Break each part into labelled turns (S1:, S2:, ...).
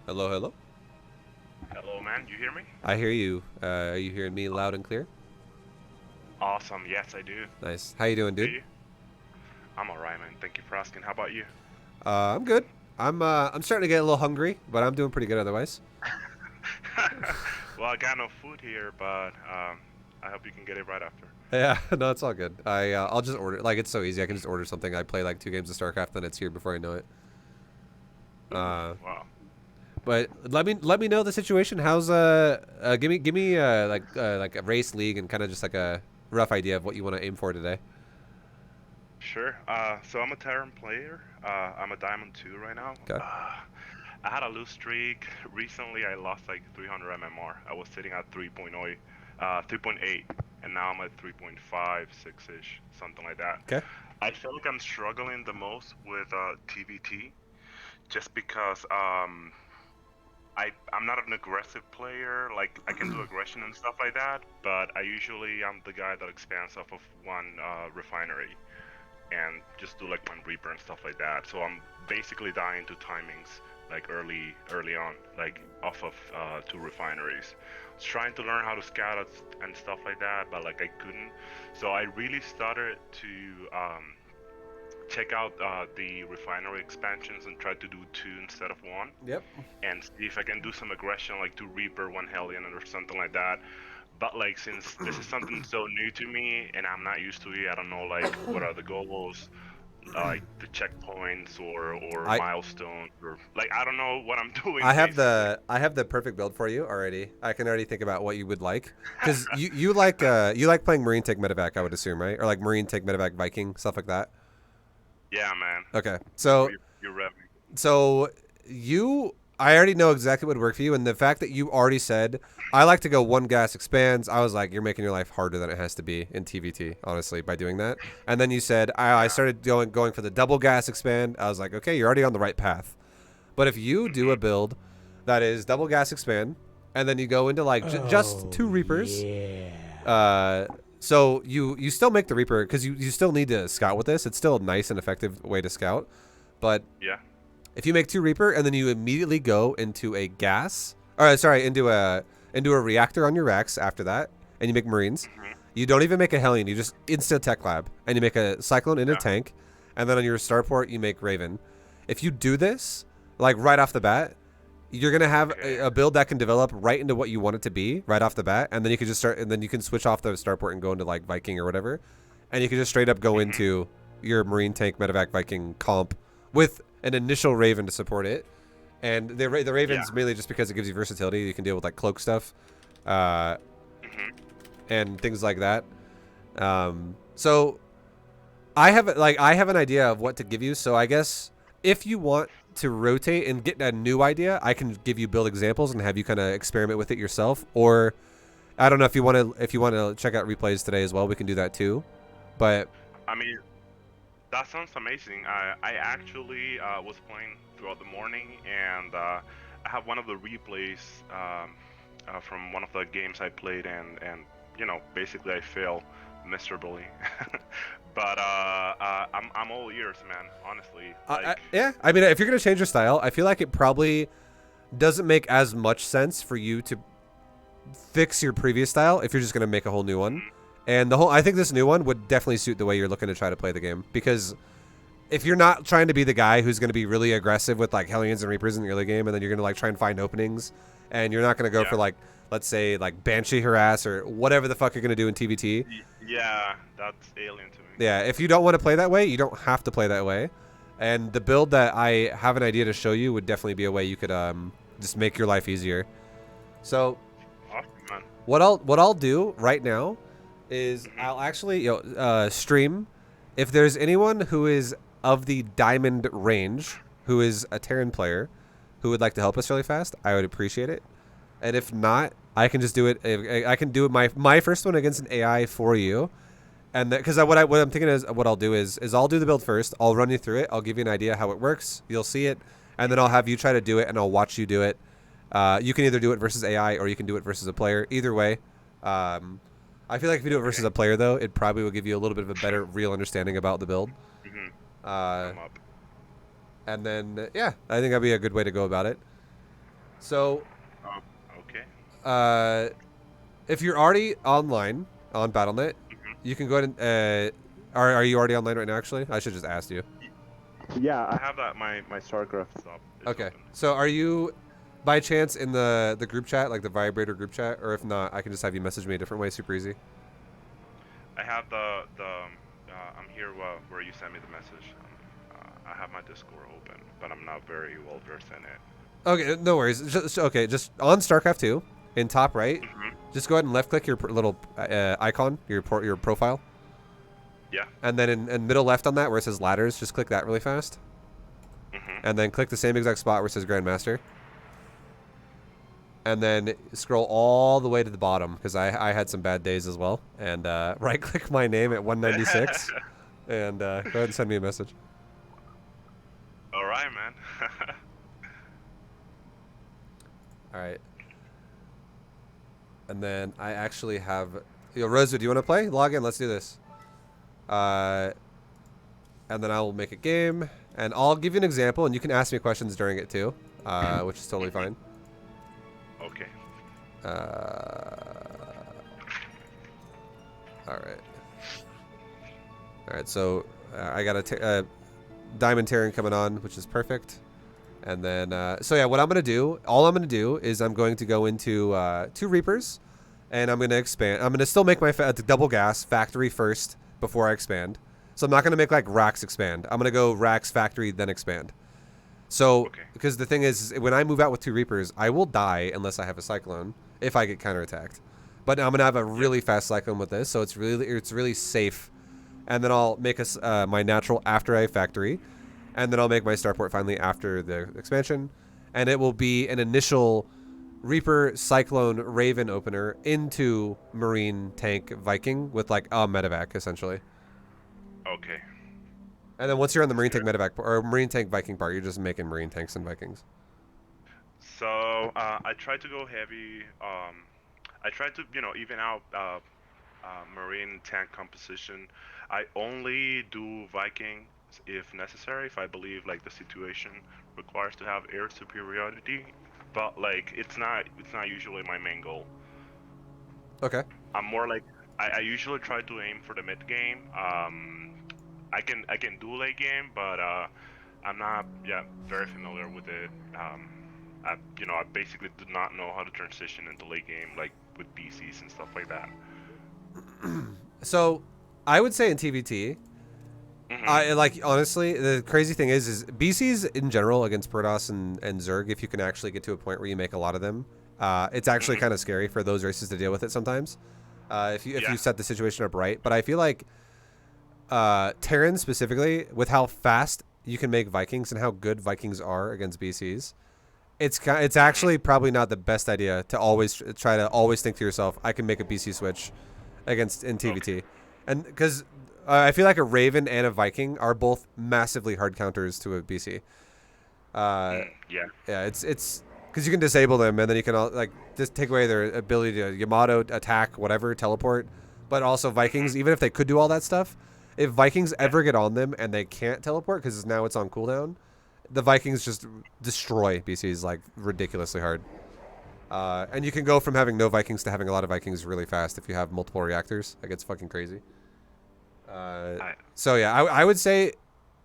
S1: Hello, hello.
S2: Hello, man. You hear me?
S1: I hear you. Are you hearing me loud and clear?
S2: Awesome. Yes, I do.
S1: Nice. How you doing,
S2: Do
S1: dude?
S2: you? I'm alright, man. Thank you for asking. How about you?
S1: I'm good. I'm starting to get a little hungry, but I'm doing pretty good otherwise.
S2: Well, I got no food here, but I hope you can get it right after.
S1: Yeah, no, it's all good. I'll just order. Like it's so easy. I can just order something. I play like 2 games of StarCraft, then it's here before I know it.
S2: Ooh,
S1: Uh,
S2: wow.
S1: but let me know the situation. How's give me like a race league and kind of just like a rough idea of what you want to aim for today.
S2: Sure. So I'm a Terran player. I'm a Diamond 2 right now.
S1: Okay.
S2: I had a lose streak. Recently, I lost like 300 MMR. I was sitting at 3.0, 3.8, and now I'm at 3.5, 6-ish, something like that.
S1: Okay.
S2: I feel like I'm struggling the most with TvT just because I'm not an aggressive player. Like I can do aggression and stuff like that, but I usually am the guy that expands off of one refinery and just do like one reaper and stuff like that. So I'm basically dying to timings like early on, like off of two refineries. I was trying to learn how to scout and stuff like that, but like I couldn't. So I really started to check out the refinery expansions and try to do two instead of one
S1: Yep.
S2: and see if I can do some aggression like two Reaper, one Hellion, or something like that. But like since this is something so new to me and I'm not used to it, I don't know like what are the goals, like the checkpoints or
S1: I
S2: milestones or like I don't know what I'm
S1: I
S2: doing
S1: have
S2: basically.
S1: the perfect build for you already. I can already think about what you would like because you like playing Marine Tank Medevac, I would assume, right? Or like Marine Tank Medevac Viking stuff like that.
S2: Yeah, man.
S1: Okay,
S2: You're
S1: so
S2: you're, you're revving.
S1: so you I already know exactly what would work for you, and the fact that you already said I like to go one gas expands, I was like, you're making your life harder than it has to be in TVT, honestly, by doing that. And then you said I
S2: Yeah.
S1: started going for the double gas expand. I was like, okay, you're already on the right path. But if you do a
S2: Mhm.
S1: build that is double gas expand, and then you go into like just
S3: Oh,
S1: two Reapers,
S3: yeah.
S1: uh, so you still make the Reaper because you still need to scout with this. It's still a nice and effective way to scout. But
S2: Yeah.
S1: if you make two Reaper and then you immediately go into a gas, or sorry, into a reactor on your Rex after that, and you make Marines,
S2: Mhm.
S1: you don't even make a Hellion. You just insta tech lab, and you make a Cyclone in a
S2: Yeah.
S1: tank, and then on your starport you make Raven. If you do this like right off the bat, you're gonna have
S2: Okay.
S1: a build that can develop right into what you want it to be right off the bat, and then you can just start, and then you can switch off the starport and go into like Viking or whatever, and you can just straight up go
S2: Mhm.
S1: into your Marine tank medevac Viking comp with an initial Raven to support it, and the
S2: Yeah.
S1: Raven's mainly just because it gives you versatility. You can deal with like cloak stuff, uh,
S2: Mhm.
S1: and things like that. So I have an idea of what to give you. So I guess if you want to rotate and get a new idea, I can give you build examples and have you kind of experiment with it yourself. Or I don't know if you want to check out replays today as well. We can do that too. But
S2: I mean, that sounds amazing. I actually was playing throughout the morning, and I have one of the replays from one of the games I played, and basically I fail miserably. But I'm all ears, man. Honestly, like,
S1: yeah, I mean, if you're gonna change your style, I feel like it probably doesn't make as much sense for you to fix your previous style if you're just gonna make a whole new one.
S2: mhm,
S1: And I think this new one would definitely suit the way you're looking to try to play the game because if you're not trying to be the guy who's going to be really aggressive with like Hellions and Reapers in the early game, and then you're going to like try and find openings, and you're not going to go
S2: yeah,
S1: for like, let's say like Banshee harass or whatever the fuck you're going to do in TvT.
S2: yeah, that's alien to me.
S1: Yeah, if you don't want to play that way, you don't have to play that way. And the build that I have an idea to show you would definitely be a way you could just make your life easier. So
S2: Awesome, man.
S1: what I'll do right now is
S2: Hmm.
S1: I'll actually stream if there's anyone who is of the diamond range who is a Terran player who would like to help us really fast. I would appreciate it. And if not, I can just do it. I can do my first one against an AI for you. And because what I'm thinking is what I'll do is I'll do the build first. I'll run you through it. I'll give you an idea how it works. You'll see it, and then I'll have you try to do it, and I'll watch you do it. You can either do it versus AI or you can do it versus a player. Either way, um, I feel like if you do it versus
S2: Okay.
S1: a player, though, it probably will give you a little bit of a better, real understanding about the build.
S2: Hmm.
S1: Uh,
S2: I'm up.
S1: and then, yeah, I think that'd be a good way to go about it. So,
S2: Oh, okay.
S1: uh, if you're already online on BattleNet,
S2: Hmm.
S1: you can go ahead and. Are you already online right now? Actually, I should just ask you.
S2: Yeah, I have that. My StarCraft is up. It's
S1: Okay.
S2: open.
S1: So, are you by chance in the group chat, like the vibrator group chat, or if not, I can just have you message me a different way, super easy.
S2: I have I'm here where you sent me the message. I have my Discord open, but I'm not very well versed in it.
S1: Okay, no worries. Okay, just on StarCraft 2, in top right,
S2: Hmm.
S1: just go ahead and left click your little icon, your profile,
S2: Yeah.
S1: and then in middle left on that where it says ladders, just click that really fast,
S2: Hmm.
S1: and then click the same exact spot where it says Grandmaster, and then scroll all the way to the bottom because I had some bad days as well, and right click my name at 196, and go ahead and send me a message.
S2: All right, man.
S1: All right, and then I actually have. Yo, Rosa, do you want to play? Log in. Let's do this. Uh, and then I will make a game, and I'll give you an example, and you can ask me questions during it too, which is totally
S2: Hmm.
S1: fine.
S2: Okay.
S1: All right, all right. So I got a diamond Terran coming on, which is perfect. And then, so yeah, what I'm gonna do, all I'm gonna do is I'm going to go into two Reapers, and I'm gonna expand. I'm gonna still make my double gas factory first before I expand. So I'm not gonna make like racks expand. I'm gonna go racks factory then expand. So,
S2: Okay.
S1: because the thing is, when I move out with two Reapers, I will die unless I have a Cyclone if I get counterattacked. But I'm gonna have a
S2: Yeah.
S1: really fast Cyclone with this, so it's really safe. And then I'll make my natural after I factory, and then I'll make my starport finally after the expansion, and it will be an initial Reaper Cyclone Raven opener into Marine Tank Viking with like a medevac essentially.
S2: Okay.
S1: And then once you're on the
S2: Let's
S1: Marine
S2: hear
S1: Tank
S2: it.
S1: medevac or Marine Tank Viking part, you're just making Marine tanks and Vikings.
S2: So I tried to go heavy. I tried to even out marine tank composition. I only do Viking if necessary, if I believe like the situation requires to have air superiority. But like it's not usually my main goal.
S1: Okay.
S2: I'm more like I usually try to aim for the mid game. I can do late game, but I'm not very familiar with it. I basically do not know how to transition into late game like with BCs and stuff like that.
S1: So, I would say in TvT,
S2: Mhm.
S1: I like honestly. The crazy thing is BCs in general against Protoss and Zerg. If you can actually get to a point where you make a lot of them, it's actually
S2: Mhm.
S1: kind of scary for those races to deal with it sometimes. If you
S2: Yeah.
S1: set the situation up right, but I feel like Terran specifically with how fast you can make Vikings and how good Vikings are against BCs, it's
S2: Mhm.
S1: actually probably not the best idea to always try to always think to yourself, I can make a BC switch against in
S2: Okay.
S1: TvT, and because I feel like a Raven and a Viking are both massively hard counters to a BC. Uh,
S2: Yeah.
S1: yeah, it's because you can disable them and then you can like just take away their ability to Yamato attack, whatever, teleport. But also
S2: Mhm.
S1: Vikings, even if they could do all that stuff, if Vikings
S2: Yeah.
S1: ever get on them and they can't teleport because now it's on cooldown, the Vikings just destroy BCs like ridiculously hard. And you can go from having no Vikings to having a lot of Vikings really fast if you have multiple reactors. Like it's fucking crazy. Uh,
S2: I.
S1: so yeah, I would say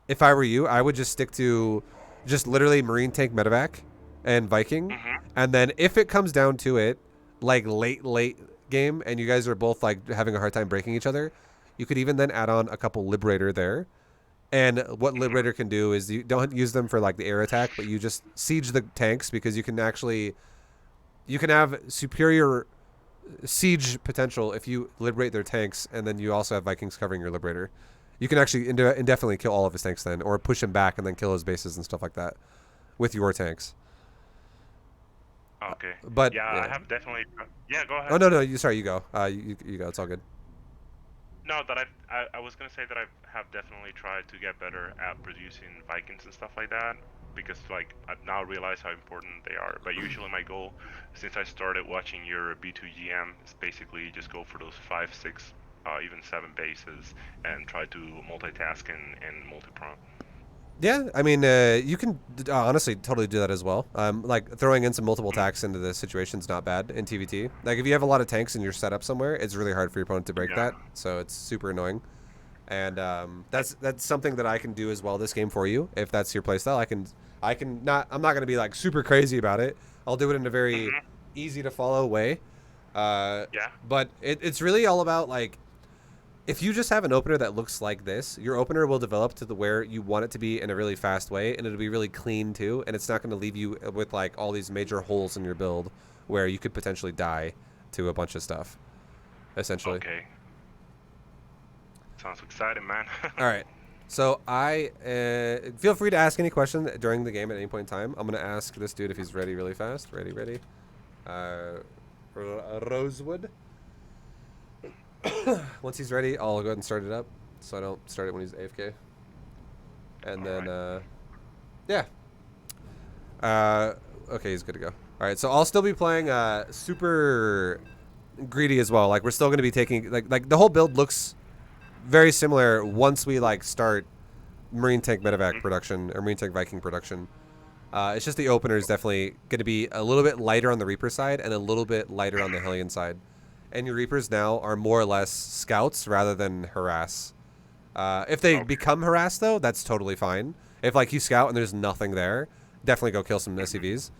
S1: if I were you, I would just stick to just literally Marine Tank Medevac and Viking,
S2: Mhm.
S1: and then if it comes down to it, like late game, and you guys are both like having a hard time breaking each other, you could even then add on a couple Liberator there. And what
S2: Mhm.
S1: Liberator can do is you don't use them for like the air attack, but you just siege the tanks because you can have superior siege potential if you liberate their tanks, and then you also have Vikings covering your Liberator. You can actually indefinitely kill all of his tanks then, or push him back and then kill his bases and stuff like that with your tanks.
S2: Okay.
S1: But
S2: Yeah, I
S1: yeah.
S2: have definitely. Yeah, go
S1: Oh
S2: ahead.
S1: no no, you sorry, you go. You go. It's all good.
S2: No, that I was gonna say that I have definitely tried to get better at producing Vikings and stuff like that because like I now realize how important they are. But usually my goal, since I started watching your B2GM, is basically just go for those five, six, even seven bases and try to multitask and multi-prompt.
S1: Yeah, I mean, you can honestly totally do that as well. Like throwing in some multiple attacks into the situation's not bad in TvT. Like if you have a lot of tanks and you're set up somewhere, it's really hard for your opponent to break
S2: Yeah.
S1: that. So it's super annoying. And
S2: I,
S1: that's something that I can do as well this game for you. If that's your playstyle, I can not. I'm not gonna be like super crazy about it. I'll do it in a very
S2: mm-hmm.
S1: easy to follow way.
S2: Yeah.
S1: But it's really all about like if you just have an opener that looks like this, your opener will develop to the where you want it to be in a really fast way, and it'll be really clean too, and it's not going to leave you with like all these major holes in your build where you could potentially die to a bunch of stuff, essentially.
S2: Okay. Sounds exciting, man.
S1: All right. So I feel free to ask any question during the game at any point in time. I'm gonna ask this dude if he's ready really fast. Ready, ready. Rosewood. Once he's ready, I'll go ahead and start it up, so I don't start it when he's AFK. And then, yeah. Okay, he's good to go. All right, so I'll still be playing super greedy as well. Like we're still gonna be taking like the whole build looks very similar once we like start Marine Tank Medevac production or Marine Tank Viking production. It's just the opener is definitely going to be a little bit lighter on the Reaper side and a little bit lighter on the Hellion side. And your Reapers now are more or less scouts rather than harass. If they become harass though, that's totally fine. If like you scout and there's nothing there, definitely go kill some SCVs.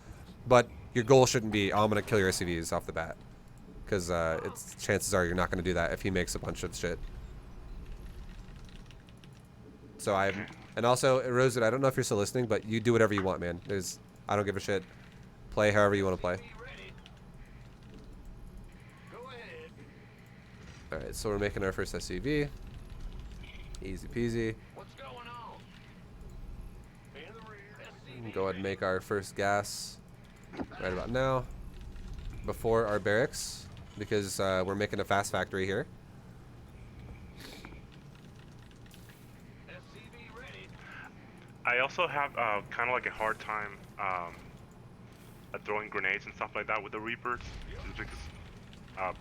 S1: But your goal shouldn't be, oh, I'm going to kill your SCVs off the bat. Because it's chances are you're not going to do that if he makes a bunch of shit. So and also, Rosewood, I don't know if you're still listening, but you do whatever you want, man. I don't give a shit. Play however you want to play. Alright, so we're making our first SCV. Easy peasy. Go ahead and make our first gas right about now. Before our barracks, because we're making a fast factory here.
S2: I also have kind of like a hard time at throwing grenades and stuff like that with the Reapers, just because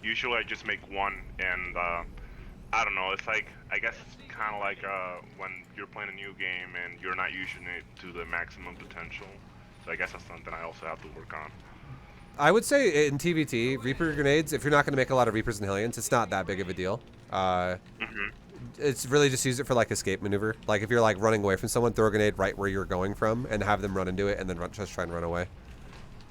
S2: usually I just make one, and I don't know. It's like I guess it's kind of like when you're playing a new game and you're not using it to the maximum potential. So I guess that's something I also have to work on.
S1: I would say in TvT, Reaper grenades, if you're not going to make a lot of Reapers and Hellions, it's not that big of a deal. It's really just use it for like escape maneuver. Like if you're like running away from someone, throw a grenade right where you're going from and have them run into it and then just try and run away.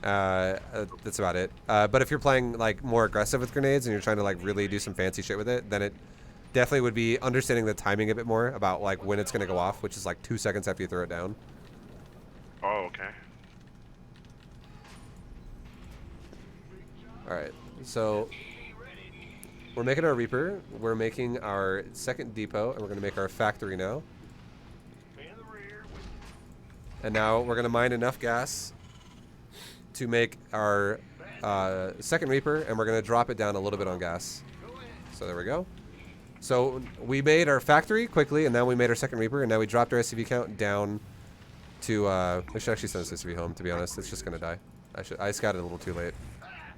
S1: That's about it. But if you're playing like more aggressive with grenades and you're trying to like really do some fancy shit with it, then it definitely would be understanding the timing a bit more about like when it's going to go off, which is like 2 seconds after you throw it down.
S2: Oh, okay.
S1: Alright, so we're making our Reaper, we're making our second depot, and we're going to make our factory now. And now we're going to mine enough gas to make our second Reaper, and we're going to drop it down a little bit on gas. So there we go. So we made our factory quickly, and now we made our second Reaper, and now we dropped our SCV count down to, we should actually send this SCV home, to be honest. It's just going to die. I scouted a little too late.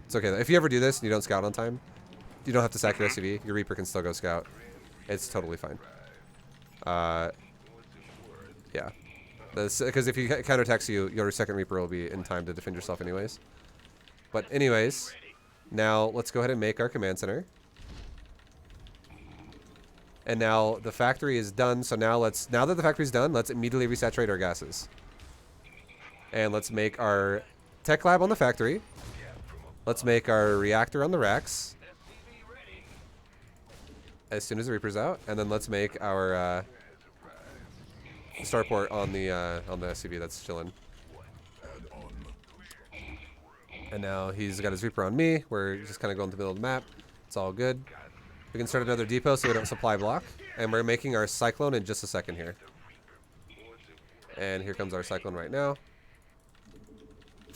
S1: It's okay. If you ever do this and you don't scout on time, you don't have to sack your SCV. Your Reaper can still go scout. It's totally fine. Yeah. Because if he counterattacks you, your second Reaper will be in time to defend yourself anyways. But anyways, now let's go ahead and make our command center. And now the factory is done. So now now that the factory's done, let's immediately resaturate our gases. And let's make our tech lab on the factory. Let's make our reactor on the racks as soon as the Reaper's out, and then let's make our starport on the SCV that's chilling. And now he's got his Reaper on me. We're just kind of going to the middle of the map. It's all good. We can start another depot so we don't supply block, and we're making our cyclone in just a second here. And here comes our cyclone right now.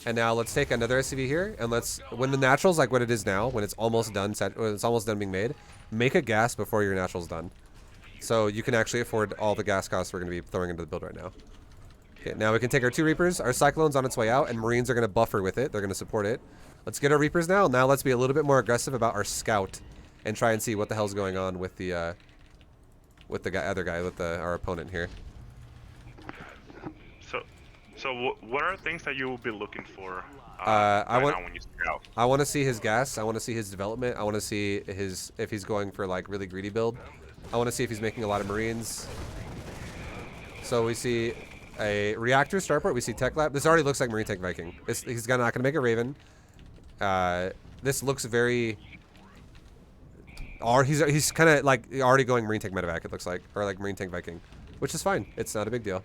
S1: And now let's take another SCV here, and when the natural's like what it is now, when it's almost done, when it's almost done being made, make a gas before your natural's done. So you can actually afford all the gas costs we're going to be throwing into the build right now. Okay, now we can take our 2 Reapers, our Cyclone's on its way out, and Marines are going to buffer with it. They're going to support it. Let's get our Reapers now. Now let's be a little bit more aggressive about our Scout, and try and see what the hell's going on with the other guy, with our opponent here.
S2: So what are things that you will be looking for
S1: I
S2: right
S1: want
S2: now when you start out?
S1: I want to see his gas. I want to see his development. I want to see his if he's going for like really greedy build. I want to see if he's making a lot of Marines. So we see a reactor starport. We see tech lab. This already looks like Marine Tank Viking. He's not going to make a Raven. This looks very. Or he's kind of like already going Marine Tank Medevac. It looks like, or like Marine Tank Viking, which is fine. It's not a big deal.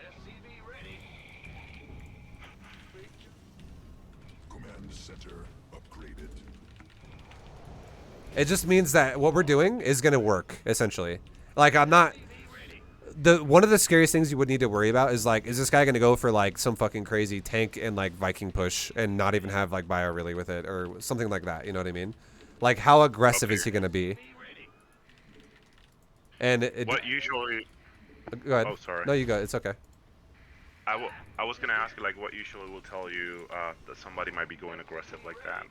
S3: Command center upgraded.
S1: It just means that what we're doing is going to work essentially. Like I'm not. One of the scariest things you would need to worry about is like, is this guy gonna go for like some fucking crazy tank and like Viking push and not even have like bio really with it or something like that? You know what I mean? Like how aggressive is he gonna be? And
S2: What usually?
S1: go ahead.
S2: Oh, sorry.
S1: No, you go. It's okay.
S2: I was gonna ask you like what usually will tell you that somebody might be going aggressive like that.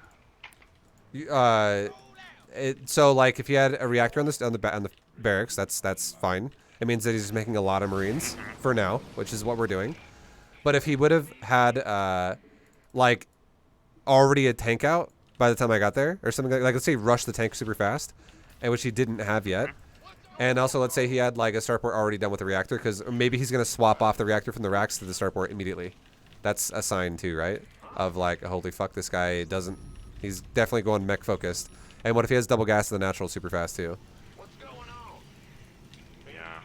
S1: So like if you had a reactor on the barracks, that's fine. It means that he's making a lot of Marines for now, which is what we're doing. But if he would have had like already a tank out by the time I got there or something like let's say he rushed the tank super fast, and which he didn't have yet. And also let's say he had like a starport already done with the reactor because maybe he's gonna swap off the reactor from the racks to the starport immediately. That's a sign too, right? Of like, holy fuck, this guy doesn't. He's definitely going mech focused. And what if he has double gas to the natural super fast too?
S2: Yeah.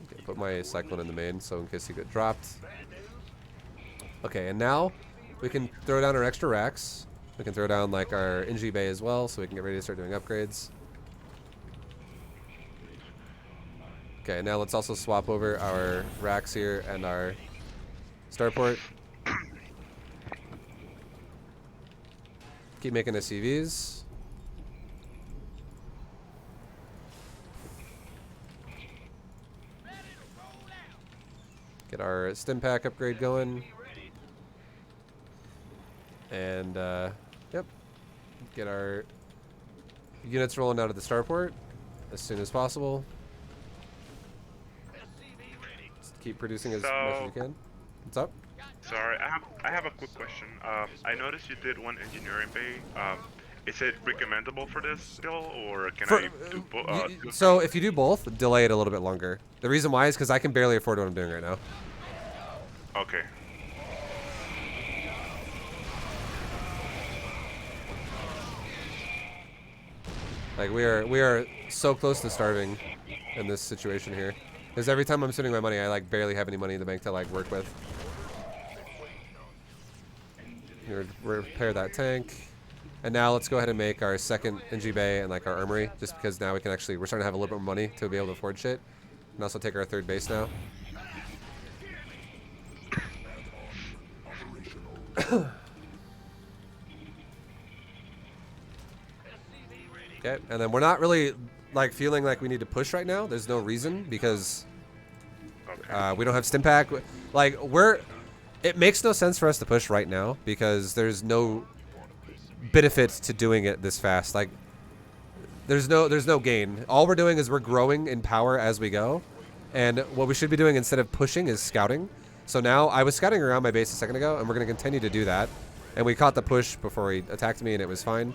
S1: Okay, put my cyclone in the main so in case he get dropped. Okay, and now we can throw down our extra racks. We can throw down like our NG bay as well so we can get ready to start doing upgrades. Okay, now let's also swap over our racks here and our starport. Keep making SCVs. Get our stim pack upgrade going. And, yep. Get our units rolling out of the starport as soon as possible. Just keep producing as much as you can. What's up?
S2: Sorry, I have a quick question. I noticed you did one engineering bay. Is it recommendable for this still, or can I do both?
S1: So if you do both, delay it a little bit longer. The reason why is because I can barely afford what I'm doing right now.
S2: Okay.
S1: Like we are so close to starving in this situation here. Because every time I'm spending my money, I like barely have any money in the bank to like work with. Here, repair that tank. And now let's go ahead and make our second NG bay and like our armory, just because now we can actually, we're starting to have a little bit more money to be able to afford shit. And also take our third base now. Okay, and then we're not really like feeling like we need to push right now. There's no reason because we don't have stim pack. Like it makes no sense for us to push right now because there's no benefit to doing it this fast. Like there's no gain. All we're doing is we're growing in power as we go. And what we should be doing instead of pushing is scouting. So now I was scouting around my base a second ago and we're going to continue to do that. And we caught the push before he attacked me and it was fine.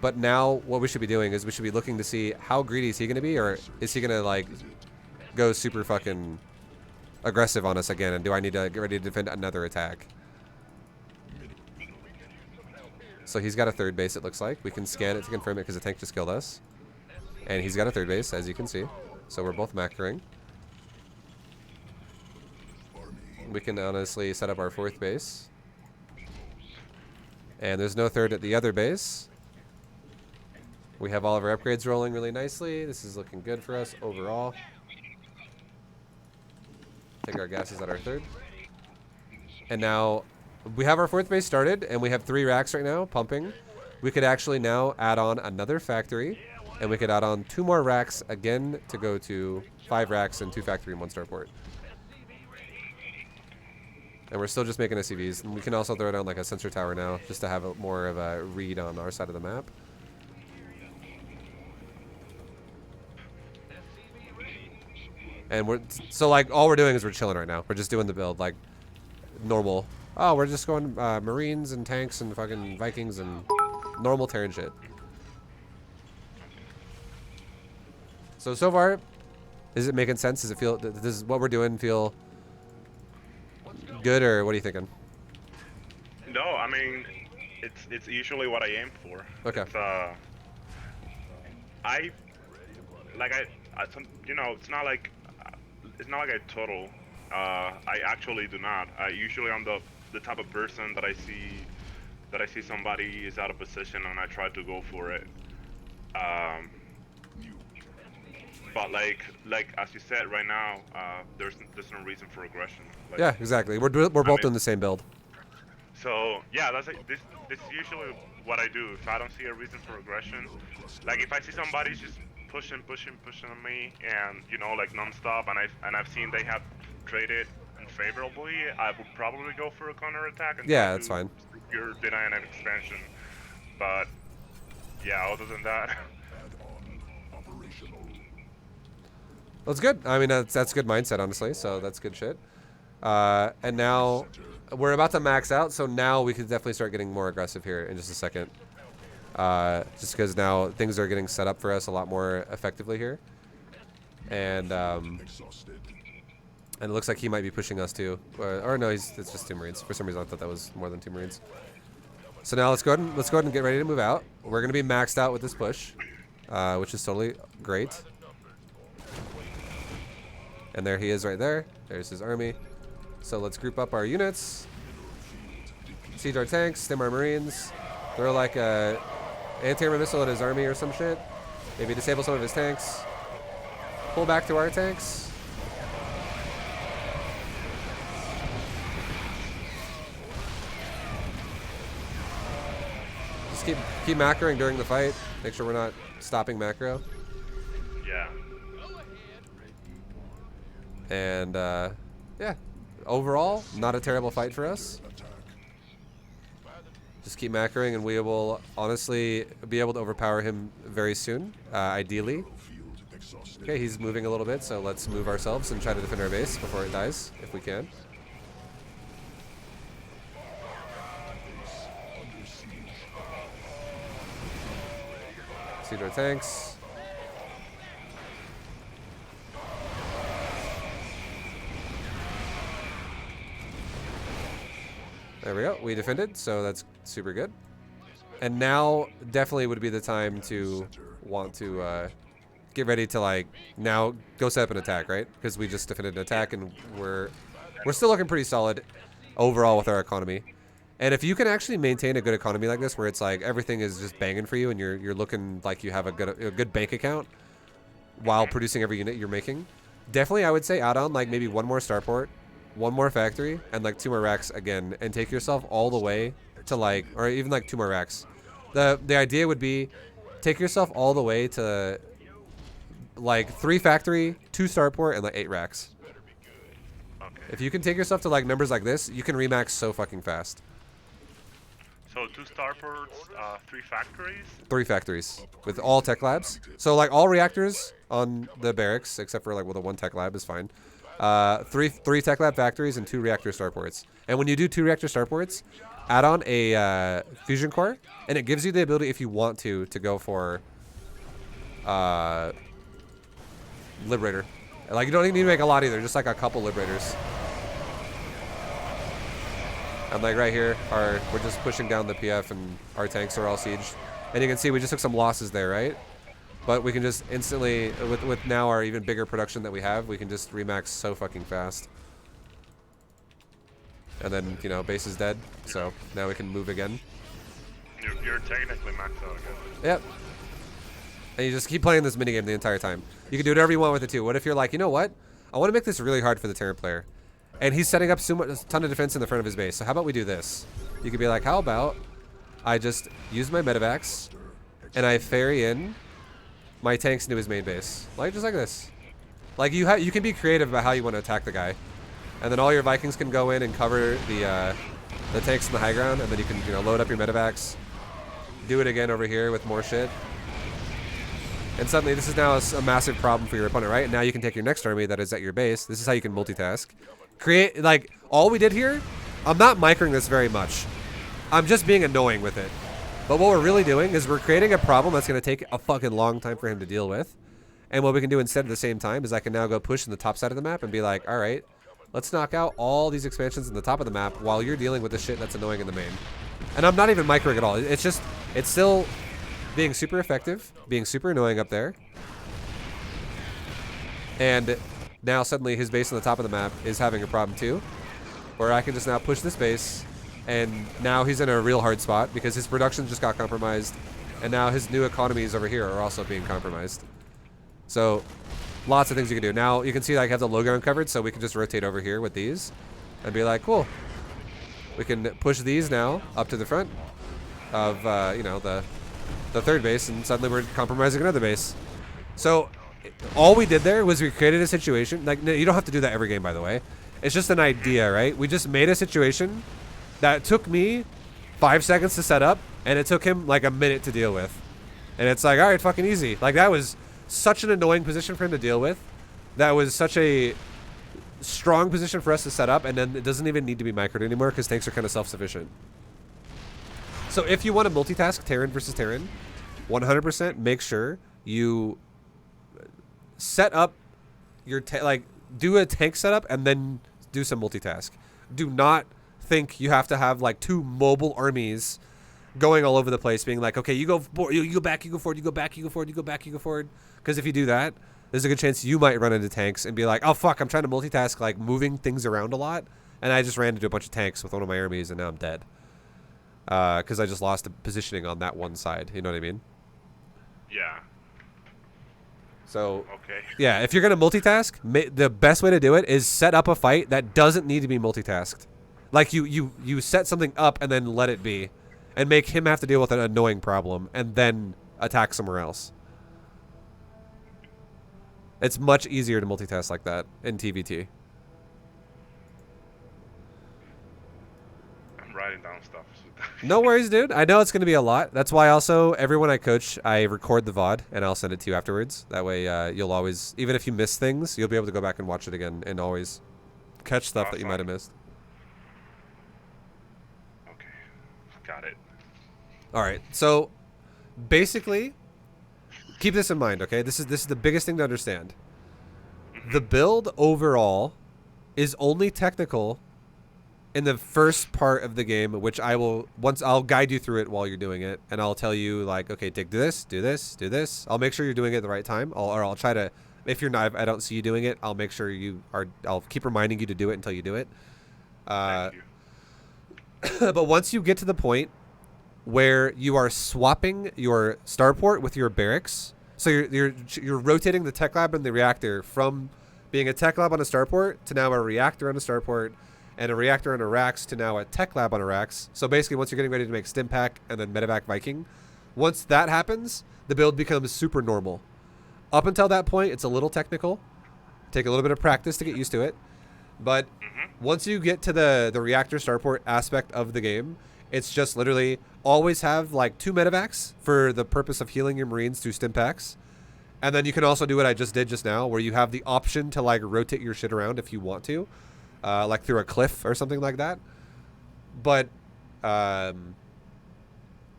S1: But now what we should be doing is we should be looking to see how greedy is he going to be, or is he going to like go super fucking aggressive on us again, and do I need to get ready to defend another attack? So he's got a third base, it looks like. We can scan it to confirm it because the tank just killed us. And he's got a third base, as you can see. So we're both macroing. We can honestly set up our fourth base. And there's no third at the other base. We have all of our upgrades rolling really nicely. This is looking good for us overall. Take our gases at our third. And now we have our fourth base started, and we have 3 racks right now pumping. We could actually now add on another factory, and we could add on 2 more racks again to go to 5 racks and 2 factory and 1 starport. And we're still just making SCVs. And we can also throw down like a sensor tower now just to have more of a read on our side of the map. And so like all we're doing is we're chilling right now. We're just doing the build like normal. Oh, we're just going Marines and tanks and fucking Vikings and normal Terran shit. So far, is it making sense? Does it feel, does what we're doing feel good, or what are you thinking?
S2: No, I mean, it's usually what I aim for.
S1: Okay.
S2: It's, I like you know, it's not like I total. I actually do not. I usually I'm the type of person that I see somebody is out of position and I try to go for it. But like as you said right now, there's no reason for aggression. Like,
S1: Yeah, exactly. We're both
S2: mean,
S1: doing the same build.
S2: So yeah, that's like, this is usually what I do. If I don't see a reason for aggression, like if I see somebody just pushing on me, and you know, like non-stop, and I've seen they have traded unfavorably, I would probably go for a counter attack and
S1: Yeah,
S2: try
S1: that's
S2: to
S1: fine.
S2: secure deny and expansion. But yeah, other than that,
S3: Add-on operational.
S1: That's good. I mean, that's good mindset, honestly. So that's good shit. And now we're about to max out, so now we could definitely start getting more aggressive here in just a second. Just because now things are getting set up for us a lot more effectively here. And
S3: Exhausted.
S1: it looks like he might be pushing us too. Or no, it's just 2 Marines. For some reason, I thought that was more than 2 Marines. So now let's go ahead and get ready to move out. We're gonna be maxed out with this push, which is totally great. And there he is right there. There's his army. So let's group up our units. Siege our tanks, stim our Marines. Throw like a anti-air missile at his army or some shit. Maybe disable some of his tanks. Pull back to our tanks. Just keep macroing during the fight. Make sure we're not stopping macro.
S2: yeah.
S1: And yeah, overall, not a terrible fight for us. Just keep macroing, and we will honestly be able to overpower him very soon, ideally.
S3: Field exhausted.
S1: Okay, he's moving a little bit, so let's move ourselves and try to defend our base before it dies, if we can.
S3: Under siege.
S1: Siege our tanks. There we go. We defended, so that's super good. And now definitely would be the time to want to get ready to like now go set up an attack, right? Because we just defended an attack, and we're still looking pretty solid overall with our economy. And if you can actually maintain a good economy like this, where it's like everything is just banging for you, and you're looking like you have a good bank account while producing every unit you're making, definitely I would say add on like maybe 1 more starport, 1 more factory, and like 2 more racks again, and take yourself all the way to like, or even like 2 more racks. The idea would be take yourself all the way to like 3 factory, 2 starport, and like 8 racks.
S2: Okay.
S1: If you can take yourself to like numbers like this, you can remax so fucking fast.
S2: So 2 starports, 3 factories.
S1: 3 factories with all tech labs. So like all reactors on the barracks, except for like the 1 tech lab is fine. 3 tech lab factories and 2 reactor starports. And when you do 2 reactor starports, add on a fusion core, and it gives you the ability, if you want to go for Liberator. Like you don't even need to make a lot either, just like a couple Liberators. And like right here, we're just pushing down the PF, and our tanks are all sieged. And you can see we just took some losses there, right? But we can just instantly, with now our even bigger production that we have, we can just remax so fucking fast. And then, you know, base is dead, so now we can move again.
S2: You're technically maxed out again.
S1: Yep. And you just keep playing this minigame the entire time. You can do whatever you want with it too. What if you're like, you know what? I want to make this really hard for the Terran player. And he's setting up a ton of defense in the front of his base. So how about we do this? You could be like, how about I just use my medevacs and I ferry in my tanks into his main base. Like, just like this. Like, you can be creative about how you want to attack the guy. And then all your Vikings can go in and cover the tanks in the high ground, and then you can, you know, load up your medevacs. Do it again over here with more shit. And suddenly this is now a massive problem for your opponent, right? And now you can take your next army that is at your base. This is how you can multitask. Create, like, all we did here, I'm not microing this very much. I'm just being annoying with it. But what we're really doing is we're creating a problem that's going to take a fucking long time for him to deal with. And what we can do instead at the same time is I can now go push in the top side of the map and be like, all right, let's knock out all these expansions in the top of the map while you're dealing with the shit that's annoying in the main. And I'm not even microing at all. It's just, it's still being super effective, being super annoying up there. And now suddenly his base on the top of the map is having a problem too, where I can just now push this base, and now he's in a real hard spot because his production just got compromised, and now his new economies over here are also being compromised. So lots of things you can do. Now you can see like I have the low ground covered, so we can just rotate over here with these and be like, cool. We can push these now up to the front of, you know, the third base, and suddenly we're compromising another base. So all we did there was we created a situation. Like, no, you don't have to do that every game, by the way. It's just an idea, right? We just made a situation that took me 5 seconds to set up, and it took him like a minute to deal with. And it's like, all right, fucking easy. Like, that was such an annoying position for him to deal with. That was such a strong position for us to set up, and then it doesn't even need to be microed anymore because tanks are kind of self-sufficient. So if you want to multitask Terran versus Terran, 100% make sure you set up your like do a tank setup and then do some multitask. Do not think you have to have like 2 mobile armies going all over the place, being like, okay, you go back, you go forward, you go back, you go forward, you go back, you go forward. Because if you do that, there's a good chance you might run into tanks and be like, oh fuck, I'm trying to multitask, like moving things around a lot, and I just ran into a bunch of tanks with one of my armies, and now I'm dead. Because I just lost the positioning on that one side. You know what I mean?
S2: Yeah.
S1: So,
S2: okay.
S1: Yeah, if you're going to multitask, the best way to do it is set up a fight that doesn't need to be multitasked. Like, you set something up and then let it be. And make him have to deal with an annoying problem and then attack somewhere else. It's much easier to multitask like that in TvT.
S2: I'm writing down stuff.
S1: No worries, dude. I know it's going to be a lot. That's why also everyone I coach, I record the VOD and I'll send it to you afterwards. That way you'll always, even if you miss things, you'll be able to go back and watch it again and always catch stuff that you might have missed.
S2: Okay. Got it.
S1: All right. So basically, keep this in mind, okay? This is the biggest thing to understand. The build overall is only technical in the first part of the game, which I'll guide you through it while you're doing it, and I'll tell you like, okay, do this, do this, do this. I'll make sure you're doing it at the right time, or I'll try to. If you're not, if I don't see you doing it, I'll make sure you are. I'll keep reminding you to do it until you do it.
S2: Thank you.
S1: But once you get to the point where you are swapping your starport with your barracks, so you're rotating the tech lab and the reactor from being a tech lab on a starport to now a reactor on a starport, and a reactor on a Rax to now a tech lab on a Rax. So basically, once you're getting ready to make Stimpack and then Medevac Viking, once that happens, the build becomes super normal. Up until that point, it's a little technical. Take a little bit of practice to get used to it. But once you get to the reactor starport aspect of the game, it's just literally always have like 2 Medevacs for the purpose of healing your Marines through Stimpaks. And then you can also do what I just did just now, where you have the option to like rotate your shit around if you want to. Like through a cliff or something like that. But other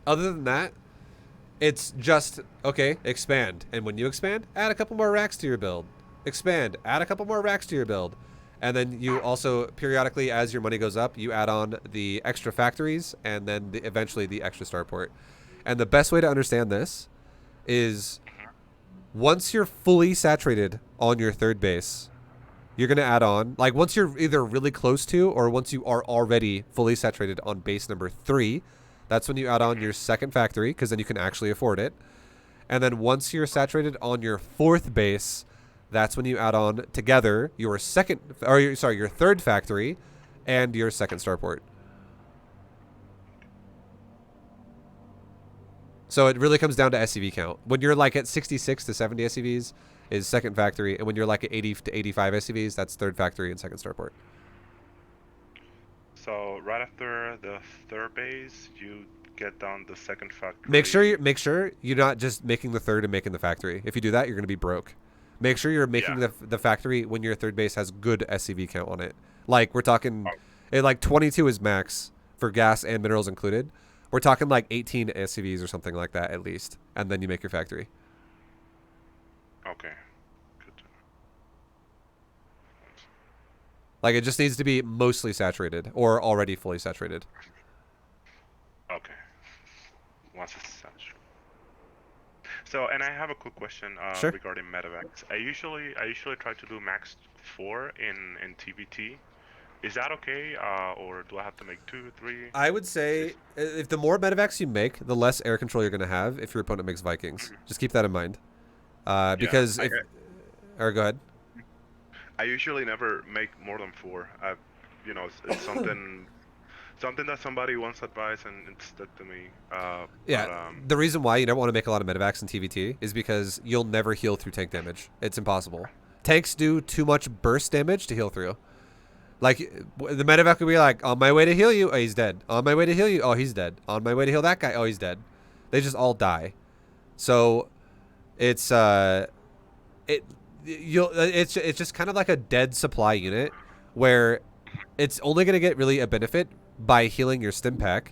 S1: than that, it's just, okay, expand. And when you expand, add a couple more racks to your build. Expand, add a couple more racks to your build. And then you also, periodically, as your money goes up, you add on the extra factories and then eventually the extra starport. And the best way to understand this is once you're fully saturated on your third base, you're going to add on, like once you're either really close to or once you are already fully saturated on base number 3, that's when you add on your second factory, because then you can actually afford it. And then once you're saturated on your 4th base, that's when you add on together your your third factory and your second starport. So it really comes down to SCV count. When you're like at 66 to 70 SCVs is second factory, and when you're like at 80 to 85 SCVs, that's third factory and second starport.
S2: So right after the third base, you get done the second factory.
S1: Make sure you're not just making the third and making the factory. If you do that, you're gonna be broke. Make sure you're making the factory when your third base has good SCV count on it. Like we're talking, like 22 is max for gas and minerals included. We're talking like 18 SCVs or something like that at least, and then you make your factory.
S2: Okay. Good.
S1: Like it just needs to be mostly saturated or already fully saturated.
S2: Okay. Once it's saturated. So, and I have a quick question
S1: Sure.
S2: regarding medevacs. I usually try to do max 4 in TvT. Is that okay, or do I have to make 2, 3?
S1: I would say if the more medevacs you make, the less air control you're going to have if your opponent makes Vikings. Just keep that in mind. Because if... Or go ahead.
S2: I usually never make more than 4. You know, it's something that somebody once advised and it stuck to me.
S1: Yeah, the reason why you don't want to make a lot of medevacs in TvT is because you'll never heal through tank damage. It's impossible. Tanks do too much burst damage to heal through. Like, the medevac would be like, on my way to heal you, oh, he's dead. On my way to heal you, oh, he's dead. On my way to heal that guy, oh, he's dead. They just all die. So, it's just kind of like a dead supply unit where it's only going to get really a benefit by healing your stim pack.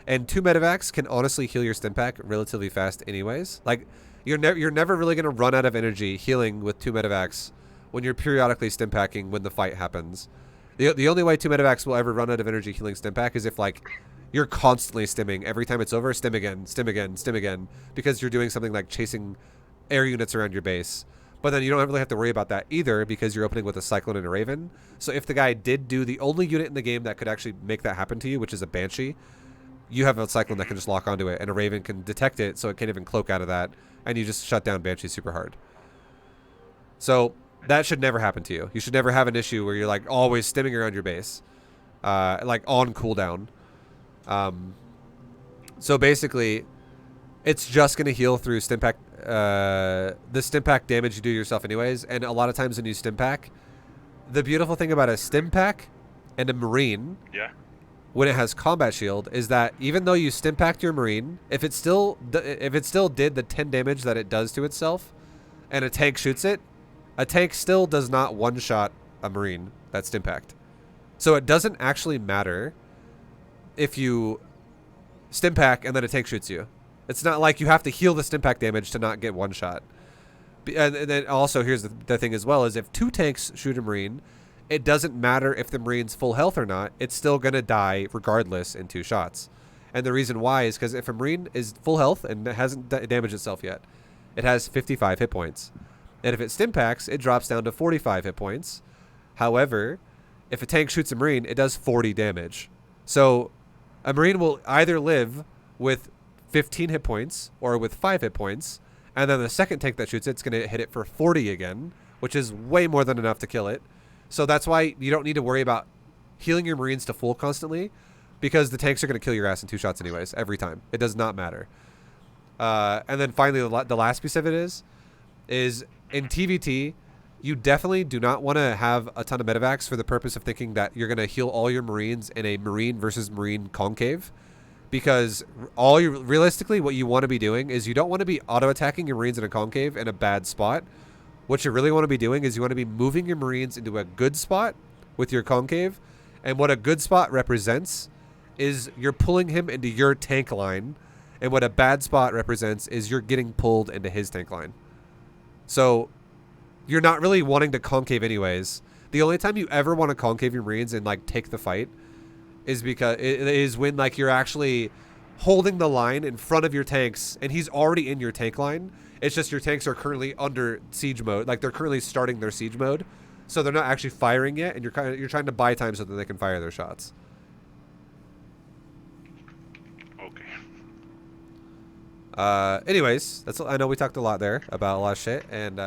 S1: And 2 medevacs can honestly heal your stim pack relatively fast anyways. Like, you're never really going to run out of energy healing with 2 medevacs when you're periodically stim packing when the fight happens. The only way 2 medevacs will ever run out of energy healing stim pack is if, like, you're constantly stimming. Every time it's over, stim again, stim again, stim again. Because you're doing something like chasing air units around your base. But then you don't really have to worry about that either because you're opening with a Cyclone and a Raven. So if the guy did do the only unit in the game that could actually make that happen to you, which is a Banshee, you have a Cyclone that can just lock onto it, and a Raven can detect it so it can't even cloak out of that, and you just shut down Banshee super hard. So that should never happen to you. You should never have an issue where you're like always stimming around your base, like on cooldown. So basically, it's just going to heal through stim pack, the stim pack damage you do yourself anyways. And a lot of times when you stim pack, the beautiful thing about a stim pack and a Marine, when it has combat shield, is that even though you stim packed your Marine, if it still did the 10 damage that it does to itself, and a tank shoots it, a tank still does not one-shot a Marine that's stim packed. So it doesn't actually matter if you stim pack and then a tank shoots you. It's not like you have to heal the stim pack damage to not get one shot. And then also, here's the thing as well, is if 2 tanks shoot a Marine, it doesn't matter if the Marine's full health or not. It's still going to die regardless in 2 shots. And the reason why is because if a Marine is full health and it hasn't damaged itself yet, it has 55 hit points. And if it stim packs, it drops down to 45 hit points. However, if a tank shoots a Marine, it does 40 damage. So a Marine will either live with 15 hit points or with 5 hit points, and then the second tank that shoots it's going to hit it for 40 again, which is way more than enough to kill it. So that's why you don't need to worry about healing your Marines to full constantly, because the tanks are going to kill your ass in 2 shots anyways, every time. It does not matter. And then finally, the last piece of it is in TvT, you definitely do not want to have a ton of medevacs for the purpose of thinking that you're going to heal all your Marines in a Marine versus Marine concave. Because realistically, what you want to be doing is you don't want to be auto-attacking your Marines in a concave in a bad spot. What you really want to be doing is you want to be moving your Marines into a good spot with your concave. And what a good spot represents is you're pulling him into your tank line. And what a bad spot represents is you're getting pulled into his tank line. So you're not really wanting to concave anyways. The only time you ever want to concave your Marines and like take the fight is because it is when like you're actually holding the line in front of your tanks and he's already in your tank line. It's just your tanks are currently under siege mode, like they're currently starting their siege mode, so they're not actually firing yet, and you're trying to buy time so that they can fire their shots.
S2: Okay.
S1: Anyways, I know we talked a lot there about a lot of shit, and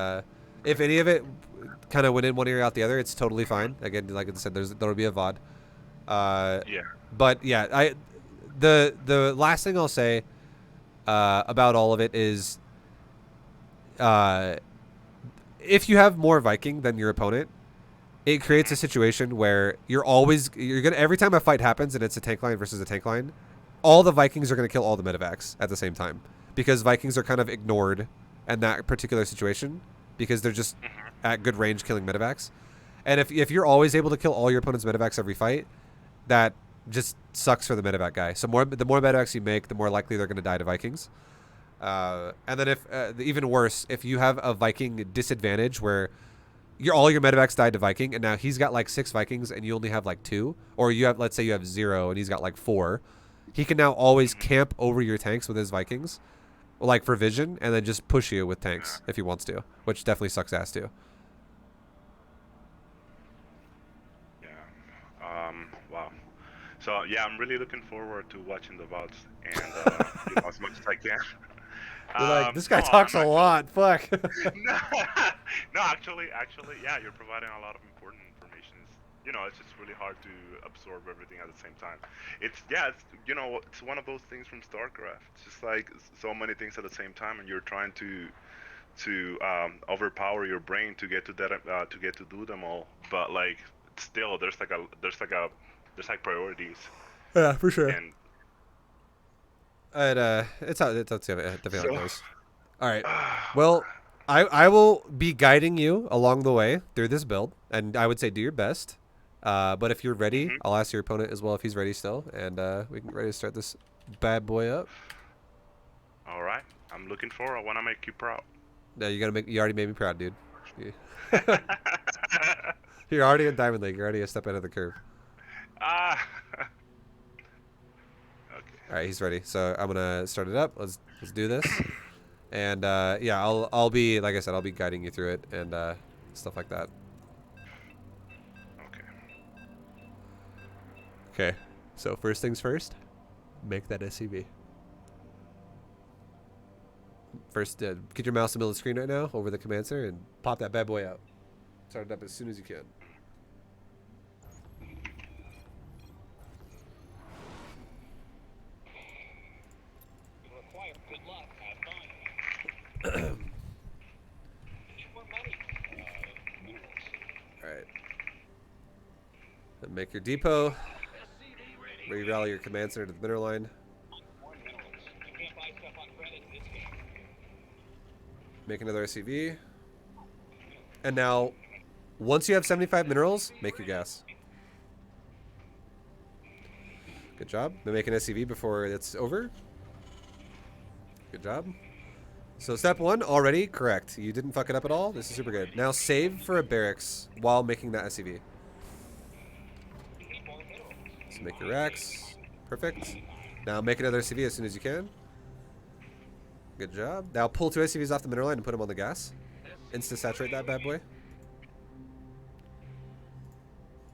S1: if any of it kind of went in one ear out the other, it's totally fine. Again, like I said, there'll be a VOD.
S2: Yeah.
S1: But yeah, the last thing I'll say about all of it is, if you have more Viking than your opponent, it creates a situation where you're gonna, every time a fight happens and it's a tank line versus a tank line, all the Vikings are going to kill all the medevacs at the same time because Vikings are kind of ignored in that particular situation because they're just at good range killing medevacs. And if you're always able to kill all your opponent's medevacs every fight, that just sucks for the medevac guy. So the more medevacs you make, the more likely they're going to die to Vikings. And then if even worse, if you have a Viking disadvantage where all your medevacs died to Viking, and now he's got like 6 Vikings and you only have like 2, or you have, let's say you have 0 and he's got like 4, he can now always camp over your tanks with his Vikings, like for vision, and then just push you with tanks if he wants to, which definitely sucks ass too.
S2: Yeah. Wow. So yeah, I'm really looking forward to watching the VODs and as much as I can.
S1: You're like, this guy
S2: No,
S1: talks
S2: I'm
S1: a lot. Fuck.
S2: no, no, actually, yeah, you're providing a lot of important information. It's just really hard to absorb everything at the same time. It's it's one of those things from StarCraft. It's just like so many things at the same time, and you're trying to overpower your brain to get to that to get to do them all. But like, still, there's like priorities,
S1: Yeah, for sure.
S2: and
S1: It's definitely how it
S2: So-
S1: goes. All right. Well, I will be guiding you along the way through this build, and I would say do your best. But if you're ready, I'll ask your opponent as well if he's ready still, and we can ready to start this bad boy up.
S2: all right, I'm looking forward. I want to make you proud.
S1: No, you already made me proud, dude. You're already in Diamond League. You're already a step ahead of the curve.
S2: Okay.
S1: All right, he's ready. So I'm gonna start it up. Let's do this. And yeah, I'll be, like I said, I'll be guiding you through it and stuff like that.
S2: Okay.
S1: Okay. So first things first, make that SCV. First, get your mouse in the middle of the screen right now over the command center and pop that bad boy out. Start it up as soon as you can. Alright. Then make your depot. Re-rally your command center to the middle line. Make another SCV. And now, once you have 75 minerals, make your gas. Good job. Then make an SCV before it's over. Good job. So step 1, already correct. You didn't fuck it up at all. This is super good. Now save for a barracks while making that SCV. So make your racks. Perfect. Now make another SCV as soon as you can. Good job. Now pull 2 SCVs off the mineral line and put them on the gas. Insta-saturate that bad boy.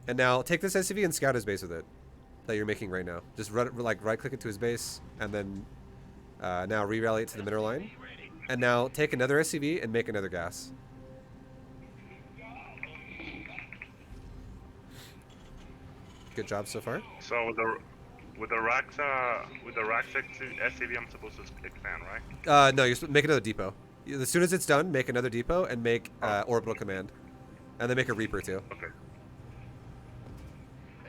S1: And now take this SCV and scout his base with it that you're making right now. Just right-click it to his base, and then now re-rally it to the mineral line. And now take another SCV and make another gas. Good job so far.
S2: So with the racks SCV, I'm supposed to expand, right?
S1: No, make another depot. As soon as it's done, make another depot and make orbital command, and then make a Reaper too.
S2: Okay.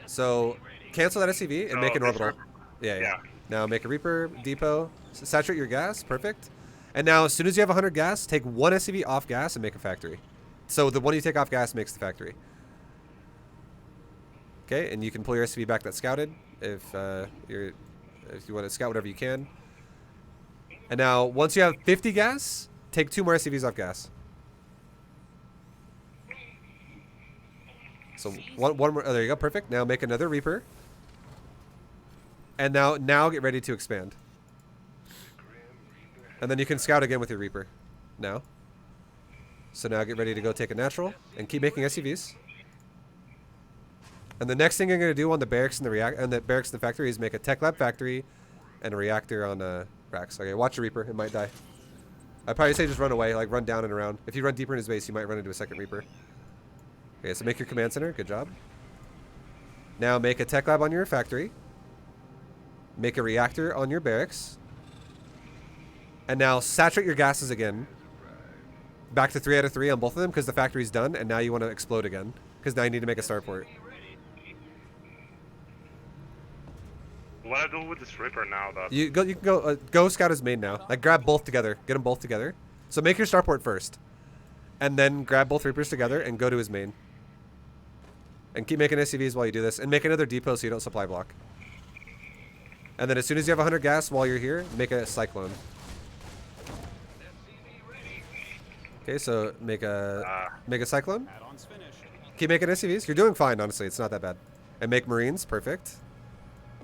S1: So cancel that SCV and make an
S2: this
S1: orbital.
S2: Reaper.
S1: Yeah.
S2: Yeah.
S1: Now make a Reaper depot. Saturate your gas. Perfect. And now as soon as you have 100 gas, take 1 SCV off gas and make a factory. So the one you take off gas makes the factory. Okay, and you can pull your SCV back that scouted if you want to scout whatever you can. And now once you have 50 gas, take 2 more SCVs off gas. So one more. Oh, there you go. Perfect. Now make another Reaper. And now get ready to expand. And then you can scout again with your Reaper. Now. So now get ready to go take a natural and keep making SCVs. And the next thing you're gonna do on the barracks and the barracks and the factory is make a tech lab factory and a reactor on racks. Okay, watch your Reaper. It might die. I'd probably say just run away, like run down and around. If you run deeper in his base, you might run into a second Reaper. Okay, so make your command center. Good job. Now make a tech lab on your factory. Make a reactor on your barracks. And now saturate your gases again. Back to 3 out of 3 on both of them because the factory's done, and now you want to explode again because now you need to make a starport.
S2: What I do with this Reaper now? That
S1: You can go scout his main now. Like grab both together. Get them both together. So make your starport first, and then grab both Reapers together and go to his main. And keep making SCVs while you do this, and make another depot so you don't supply block. And then as soon as you have 100 gas while you're here, make a cyclone. Okay, so make a cyclone. Keep making SCVs. You're doing fine, honestly. It's not that bad. And make Marines. Perfect.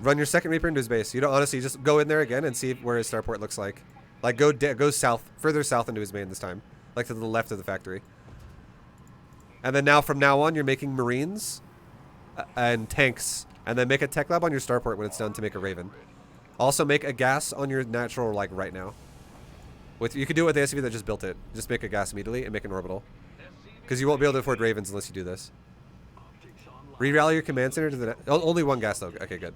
S1: Run your second Reaper into his base. You don't honestly just go in there again and see where his starport looks like. Like go south, further south into his main this time, like to the left of the factory. And then now from now on, you're making Marines and tanks, and then make a tech lab on your starport when it's done to make a Raven. Also make a gas on your natural like right now. You could do it with the SCV that just built it. Just make a gas immediately and make an orbital. Because you won't be able to afford Ravens unless you do this. Re-rally your command center to the... only one gas though. Okay, good.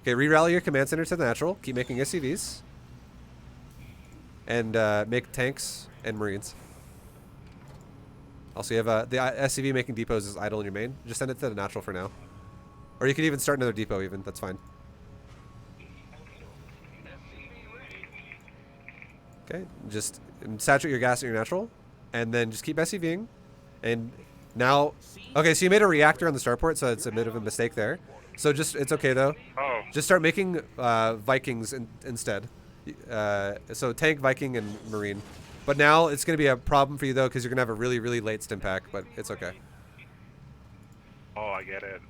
S1: Okay, re-rally your command center to the natural. Keep making SCVs. And make tanks and Marines. Also, you have the SCV making depots is idle in your main. Just send it to the natural for now. Or you could even start another depot even. That's fine. Okay, just saturate your gas at your natural. And then just keep SCVing. And now... Okay, so you made a reactor on the starport, so it's a bit of a mistake there. So just... It's okay, though.
S2: Oh.
S1: Just start making Vikings instead. So tank, Viking, and Marine. But now it's going to be a problem for you, though, because you're going to have a really, really late stim pack, but it's okay.
S2: Oh, I get it.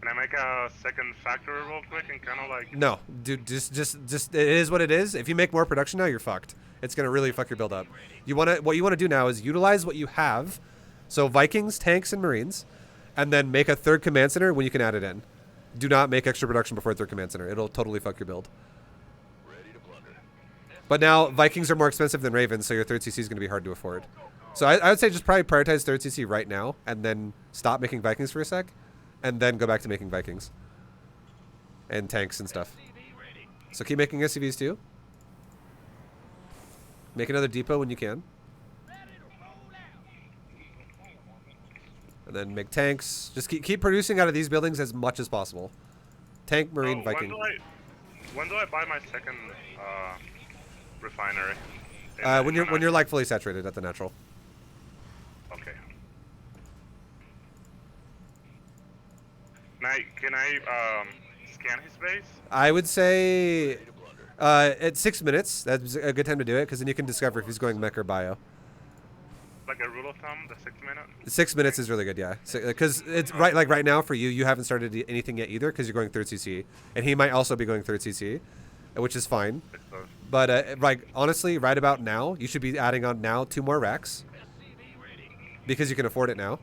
S2: Can I make a second factory real quick and kind of like...
S1: No, dude, just it is what it is. If you make more production now, you're fucked. It's going to really fuck your build up. What you want to do now is utilize what you have. So Vikings, tanks, and Marines, and then make a third command center when you can add it in. Do not make extra production before a third command center. It'll totally fuck your build. But now Vikings are more expensive than Ravens, so your third CC is going to be hard to afford. So I would say just probably prioritize third CC right now, and then stop making Vikings for a sec, and then go back to making Vikings and tanks and stuff. So keep making SCVs too. Make another depot when you can. And then make tanks. Just keep producing out of these buildings as much as possible. Tank, Marine, Viking.
S2: When do I buy my second refinery?
S1: When you're like fully saturated at the natural.
S2: Okay. Can I scan his base?
S1: I would say at 6 minutes. That's a good time to do it because then you can discover if he's going mech or bio.
S2: Like a rule of thumb, the 6 minutes?
S1: 6 minutes is really good, yeah. Because it's right now for you haven't started anything yet either because you're going third CC, and he might also be going third CC, which is fine. But honestly, right about now, you should be adding on now 2 more racks because you can afford it now.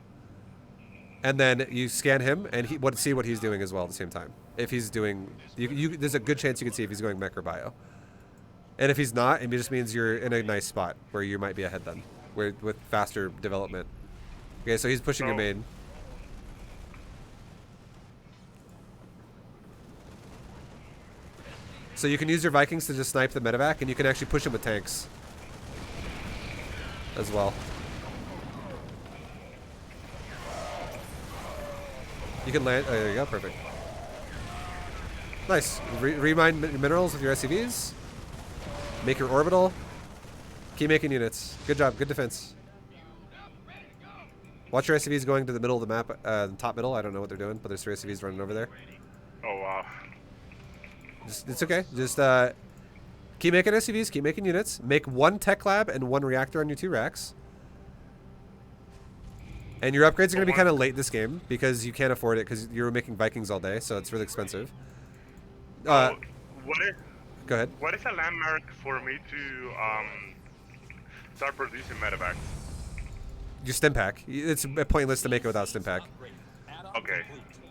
S1: And then you scan him and see what he's doing as well at the same time. If he's doing, there's a good chance you can see if he's going mech or bio. And if he's not, it just means you're in a nice spot where you might be ahead then. With faster development. Okay, so he's pushing your main. So you can use your Vikings to just snipe the medevac, and you can actually push him with tanks as well. You can land. Oh, there you go. Perfect. Nice. Remine minerals with your SCVs. Make your orbital. Keep making units. Good job. Good defense. Watch your SCVs going to the middle of the map, top middle. I don't know what they're doing, but there's 3 SCVs running over there.
S2: Oh, wow.
S1: It's okay. Just keep making SCVs. Keep making units. Make 1 tech lab and 1 reactor on your 2 racks. And your upgrades are going to be kind of late this game because you can't afford it because you're making Vikings all day, so it's really expensive.
S2: Go
S1: ahead.
S2: What is a landmark for me to start producing medevacs?
S1: Your stim pack. It's pointless to make it without stim pack.
S2: Okay.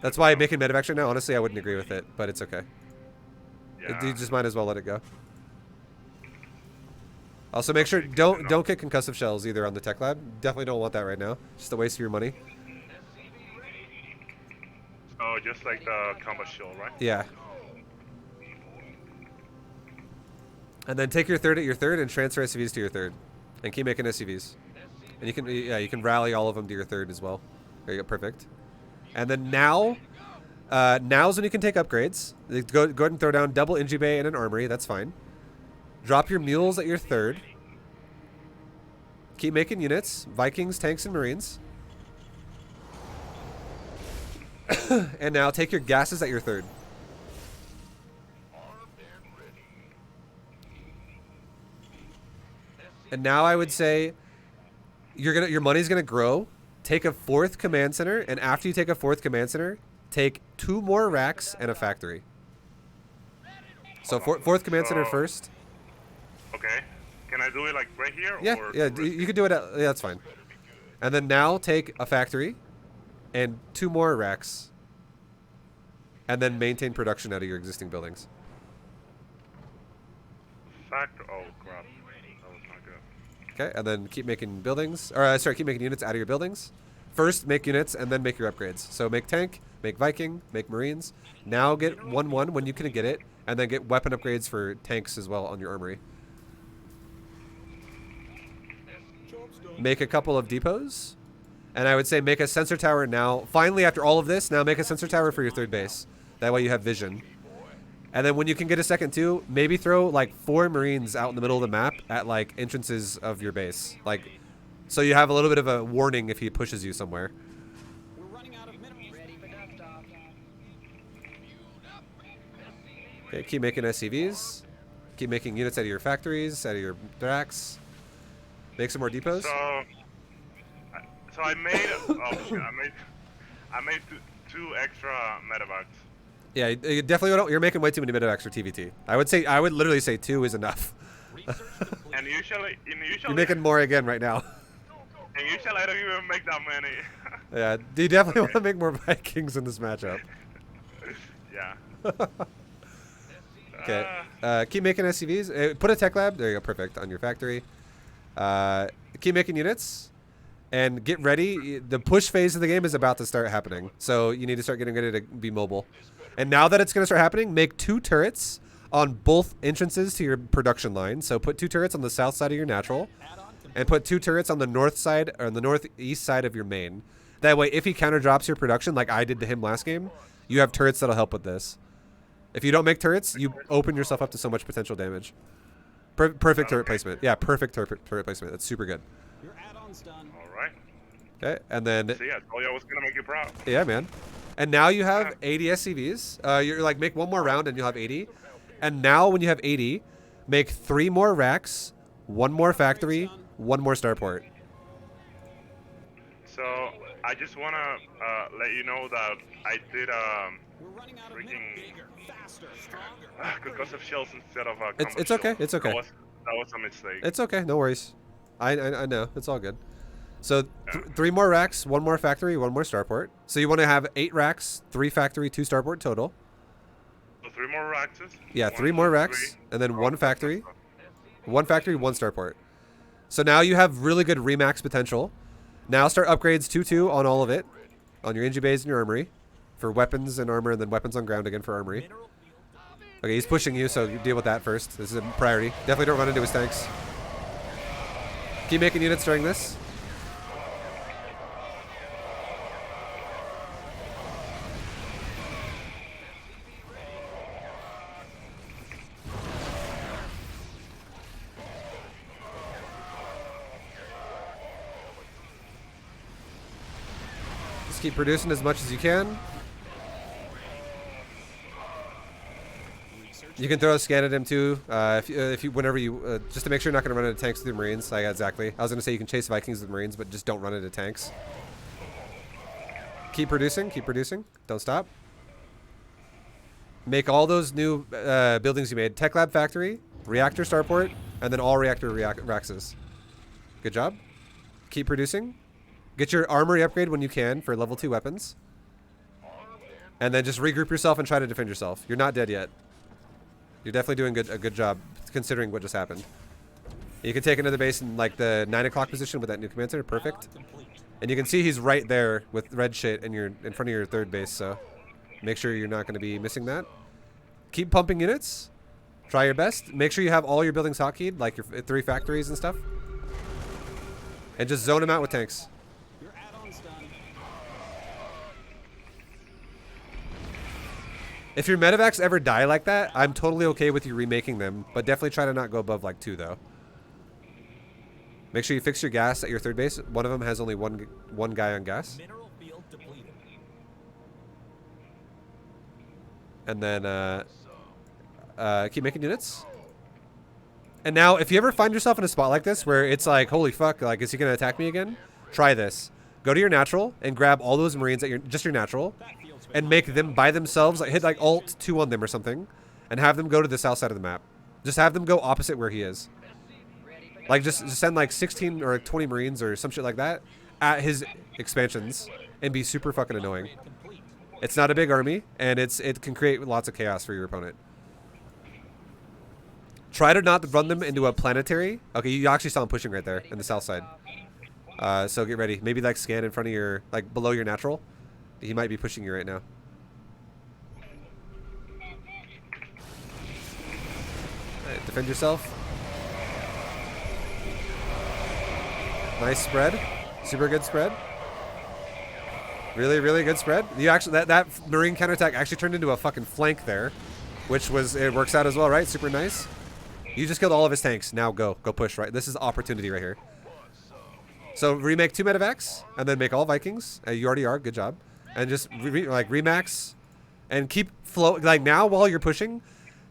S1: That's why making medevacs right now, honestly, I wouldn't agree with it, but it's okay.
S2: Yeah.
S1: You just might as well let it go. Also, make sure don't get concussive shells either on the tech lab. Definitely don't want that right now. Just a waste of your money.
S2: Oh, just like the combat shield, right?
S1: Yeah. And then take your third at your third and transfer SCVs to your third, and keep making SCVs. And you can rally all of them to your third as well. There you go, perfect. And then now, Now's when you can take upgrades. Go ahead and throw down double Inji Bay and an armory. That's fine. Drop your mules at your third. Keep making units. Vikings, tanks, and marines. And now take your gases at your third. And now I would say your money's gonna grow. Take a fourth command center, and after you take a fourth command center, take 2 more racks and a factory. So fourth command center first.
S2: Okay. Can I do it like right here?
S1: Yeah,
S2: or
S1: yeah, you can do it. Yeah, that's fine. And then now take a factory, and 2 more racks, and then maintain production out of your existing buildings.
S2: Oh crap. That was not good.
S1: Okay, and then keep making buildings, or sorry, keep making units out of your buildings. First, make units, and then make your upgrades. So make tank, make Viking, make Marines. Now get 1-1 when you can get it, and then get weapon upgrades for tanks as well on your armory. Make a couple of depots, and I would say make a sensor tower now. Finally, after all of this, now make a sensor tower for your third base. That way you have vision. And then when you can get a second too, maybe throw like 4 Marines out in the middle of the map at like entrances of your base. Like, so you have a little bit of a warning if he pushes you somewhere.
S4: We're running out of minerals. Ready for desktop.
S1: Okay, keep making SCVs. Keep making units out of your factories, out of your racks. Make some more depots.
S2: So I made I made two extra medevacs.
S1: Yeah, you definitely don't. You're making way too many medevacs for TvT. I would literally say 2 is enough.
S2: And usually
S1: You're making more again right now.
S2: And usually I don't even make that many.
S1: Yeah, you definitely want to make more Vikings in this matchup.
S2: Yeah.
S1: Okay. Keep making SCVs. Put a tech lab. There you go. Perfect. On your factory. Keep making units. And get ready. The push phase of the game is about to start happening. So you need to start getting ready to be mobile. And now that it's going to start happening, make 2 turrets on both entrances to your production line. So put 2 turrets on the south side of your natural. And put 2 turrets on the north side, or on the northeast side of your main. That way, if he counter drops your production, like I did to him last game, you have turrets that'll help with this. If you don't make turrets, you open yourself up to so much potential damage. Perfect turret placement. Yeah, perfect turret placement. That's super good.
S4: Your add-on's done.
S2: All right.
S1: Okay, and then...
S2: See, I told you I was going to make you proud.
S1: Yeah, man. And now you have 80 SCVs. You're like, make 1 more round and you'll have 80. And now when you have 80, make 3 more racks, 1 more factory, 1 more starport.
S2: So I just want to let you know that I did
S4: We're running out of
S2: freaking
S4: bigger, faster, stronger.
S2: concussive shells instead of
S1: It's okay. It's okay.
S2: That was a mistake.
S1: It's okay. No worries. I know. It's all good. So 3 more racks, 1 more factory, 1 more starport. So you want to have 8 racks, 3 factory, 2 starport total.
S2: So 3 more racks.
S1: Yeah, 3 more racks, and then 1 factory. 1 factory, 1 starport. So now you have really good remax potential. Now start upgrades 2-2 on all of it. On your Inji bays and your armory. For weapons and armor, and then weapons on ground again for armory. Okay, he's pushing you, so you deal with that first. This is a priority. Definitely don't run into his tanks. Keep making units during this. Just keep producing as much as you can. You can throw a scan at him too, if you whenever you just to make sure you're not going to run into tanks with your Marines. Like exactly, I was going to say you can chase Vikings with Marines, but just don't run into tanks. Keep producing, don't stop. Make all those new buildings you made: Tech Lab Factory, Reactor Starport, and then all Reactor Raxes. Good job. Keep producing. Get your armory upgrade when you can for level 2 weapons, and then just regroup yourself and try to defend yourself. You're not dead yet. You're definitely doing a good job considering what just happened. You can take another base in like the 9 o'clock position with that new command center. Perfect. And you can see he's right there with red shit in front of your third base. So make sure you're not going to be missing that. Keep pumping units. Try your best. Make sure you have all your buildings hotkeyed, like your 3 factories and stuff. And just zone them out with tanks.
S4: Your add-on's done.
S1: If your medevacs ever die like that, I'm totally okay with you remaking them, but definitely try to not go above like 2 though. Make sure you fix your gas at your third base. One of them has only one guy on gas.
S5: Mineral field depleted.
S1: And then keep making units. And now, if you ever find yourself in a spot like this where it's like, holy fuck, like, is he going to attack me again? Try this. Go to your natural and grab all those Marines at just your natural and make them by themselves, like hit like Alt 2 on them or something and have them go to the south side of the map. Just have them go opposite where he is. Like, just send like 16 or 20 Marines or some shit like that at his expansions and be super fucking annoying. It's not a big army, and it can create lots of chaos for your opponent. Try to not run them into a planetary. Okay, you actually saw him pushing right there in the south side. So get ready. Maybe like scan in front of your, like below your natural. He might be pushing you right now. Right, defend yourself. Nice spread. Super good spread. Really, really good spread. You actually that Marine counterattack actually turned into a fucking flank there, which was, it works out as well, right? Super nice. You just killed all of his tanks. Now go push, right? This is opportunity right here. So remake 2 medevacs and then make all Vikings. You already are. Good job. And just remax and keep flow. Like now while you're pushing,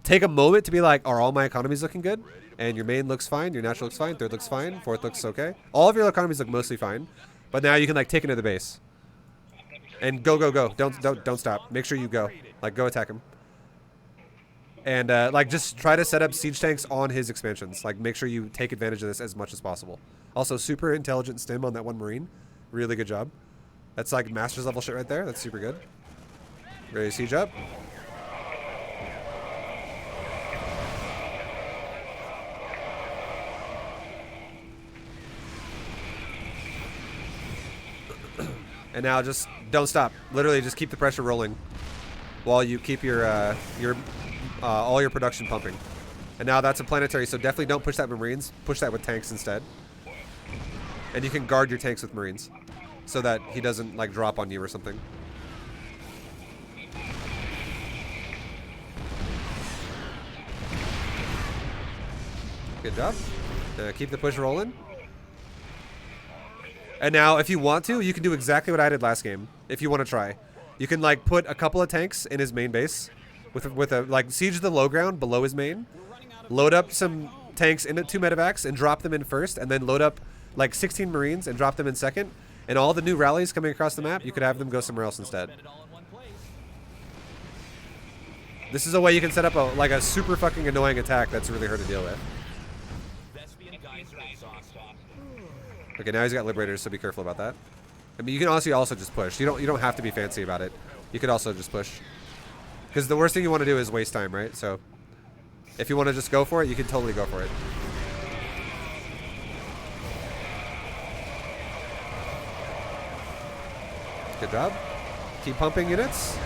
S1: take a moment to be like, are all my economies looking good? And your main looks fine. Your natural looks fine. Third looks fine. Fourth looks okay. All of your economies look mostly fine. But now you can like take into the base. And go. Don't stop. Make sure you go. Like go attack him. And like just try to set up siege tanks on his expansions. Like make sure you take advantage of this as much as possible. Also super intelligent stim on that one Marine. Really good job. That's like master's level shit right there. That's super good. Ready to siege up. And now just don't stop. Literally just keep the pressure rolling while you keep your all your production pumping. And now that's a planetary, so definitely don't push that with Marines. Push that with tanks instead. And you can guard your tanks with Marines so that he doesn't like drop on you or something. Good job. Keep the push rolling. And now, if you want to, you can do exactly what I did last game. If you want to try, you can like put a couple of tanks in his main base, with a like siege the low ground below his main. Load up some tanks into 2 medevacs and drop them in first, and then load up like 16 Marines and drop them in second. And all the new rallies coming across the map, you could have them go somewhere else instead. This is a way you can set up a super fucking annoying attack that's really hard to deal with. Okay, now he's got Liberators, so be careful about that. I mean, you can honestly also just push. You don't have to be fancy about it. You could also just push. Because the worst thing you want to do is waste time, right? So, if you want to just go for it, you can totally go for it. Good job. Keep pumping units.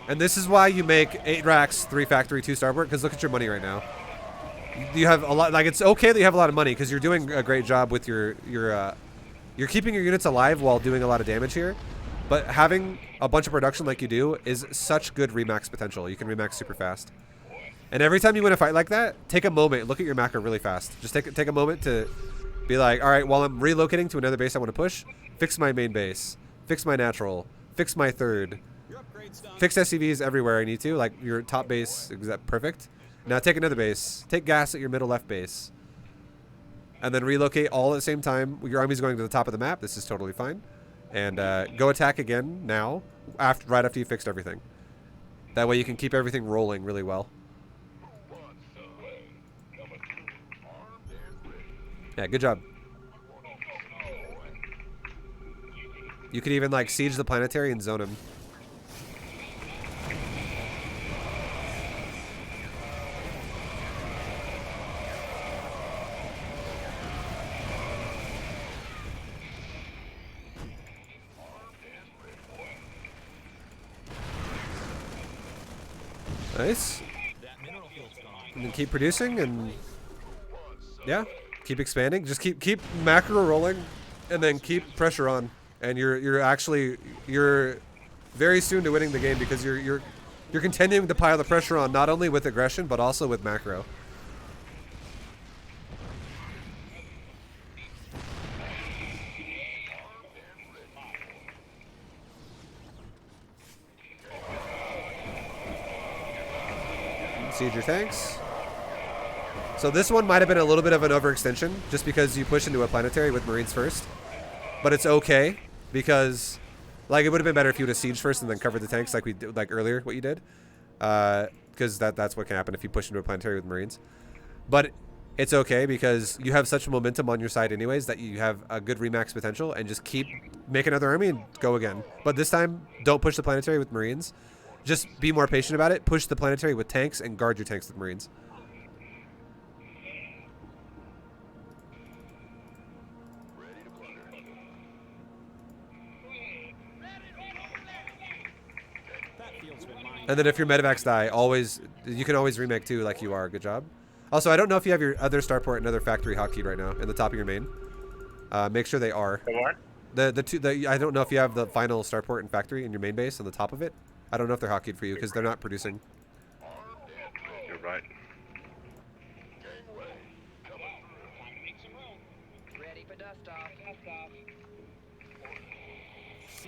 S1: And this is why you make 8 racks, 3 factory, 2 starboard, because look at your money right now. You have a lot, like it's okay that you have a lot of money because you're doing a great job with you're keeping your units alive while doing a lot of damage here, but having a bunch of production like you do is such good remax potential. You can remax super fast. And every time you win a fight like that, take a moment, look at your macro really fast. Just take a moment to be like, all right, while I'm relocating to another base I want to push, fix my main base, fix my natural, fix my third, fix SCVs everywhere I need to, like your top base, is that perfect? Now take another base. Take gas at your middle left base. And then relocate all at the same time. Your army's going to the top of the map. This is totally fine. And go attack again now, right after you fixed everything. That way you can keep everything rolling really well. Yeah, good job. You could even like siege the planetary and zone him. Nice. And then keep producing and yeah, keep expanding. Just keep macro rolling and then keep pressure on. And you're very soon to winning the game because you're continuing to pile the pressure on not only with aggression but also with macro. Siege your tanks. So this one might have been a little bit of an overextension just because you push into a planetary with Marines first. But it's okay because like it would have been better if you would have sieged first and then covered the tanks like we did like earlier what you did. Because that's what can happen if you push into a planetary with Marines. But it's okay because you have such momentum on your side anyways that you have a good remax potential and just make another army and go again. But this time don't push the planetary with Marines. Just be more patient about it. Push the planetary with tanks and guard your tanks with Marines. And then if your medevacs die, you can always remake too like you are. Good job. Also, I don't know if you have your other starport and other factory hotkeyed right now in the top of your main. Make sure they are.
S2: The what?
S1: I don't know if you have the final starport and factory in your main base on the top of it. I don't know if they're hotkeyed for you because they're not producing.
S2: You're right.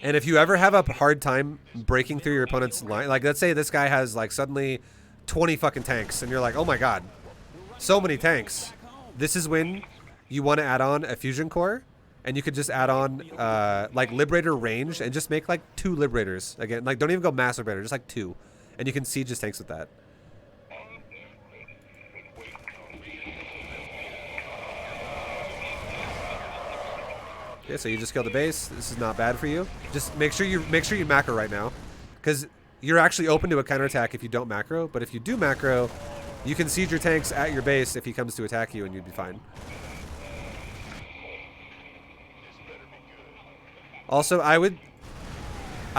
S1: And if you ever have a hard time breaking through your opponent's line, like let's say this guy has like suddenly 20 fucking tanks and you're like, oh my god, so many tanks. This is when you want to add on a fusion core and you could just add on like Liberator range and just make like 2 Liberators. Again, like don't even go mass Liberator, just like 2. And you can siege his tanks with that. Okay, so you just killed the base. This is not bad for you. Just make sure you macro right now, because you're actually open to a counterattack if you don't macro. But if you do macro, you can siege your tanks at your base if he comes to attack you, and you'd be fine. Also, I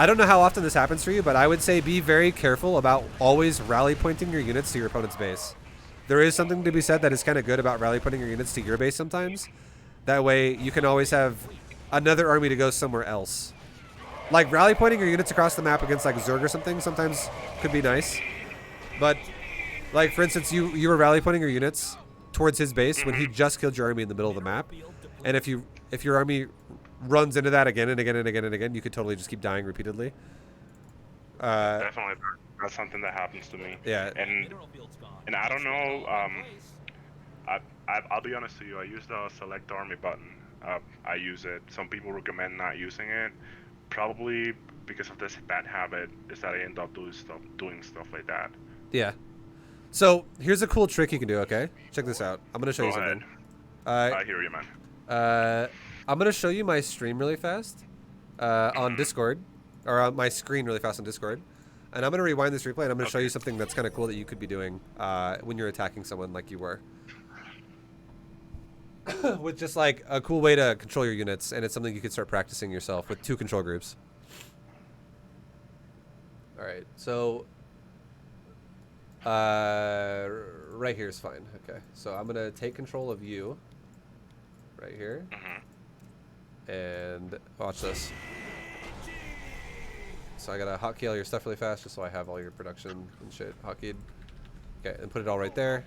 S1: don't know how often this happens for you, but I would say be very careful about always rally pointing your units to your opponent's base. There is something to be said that is kind of good about rally pointing your units to your base sometimes. That way, you can always have another army to go somewhere else. Like, rally pointing your units across the map against, like, Zerg or something sometimes could be nice. But, like, for instance, you were rally pointing your units towards his base when he just killed your army in the middle of the map. And if your army runs into that again and again and again and again, you could totally just keep dying repeatedly.
S2: Definitely, that's something that happens to me.
S1: Yeah.
S2: And I don't know, I'll be honest to you, I use the select army button. I use it. Some people recommend not using it. Probably because of this bad habit is that I end up doing stuff like that.
S1: Yeah. So here's a cool trick you can do, okay? Check this out. I'm going to show you something.
S2: I hear you, man.
S1: I'm going to show you my stream really fast on Discord, or on my screen really fast on Discord. And I'm going to rewind this replay and I'm going to show you something that's kind of cool that you could be doing when you're attacking someone like you were. With just like a cool way to control your units, and it's something you could start practicing yourself with 2 control groups. Alright, so right here is fine. Okay, so I'm gonna take control of you right here, and watch this. So I gotta hotkey all your stuff really fast just so I have all your production and shit hotkeyed. Okay, and put it all right there.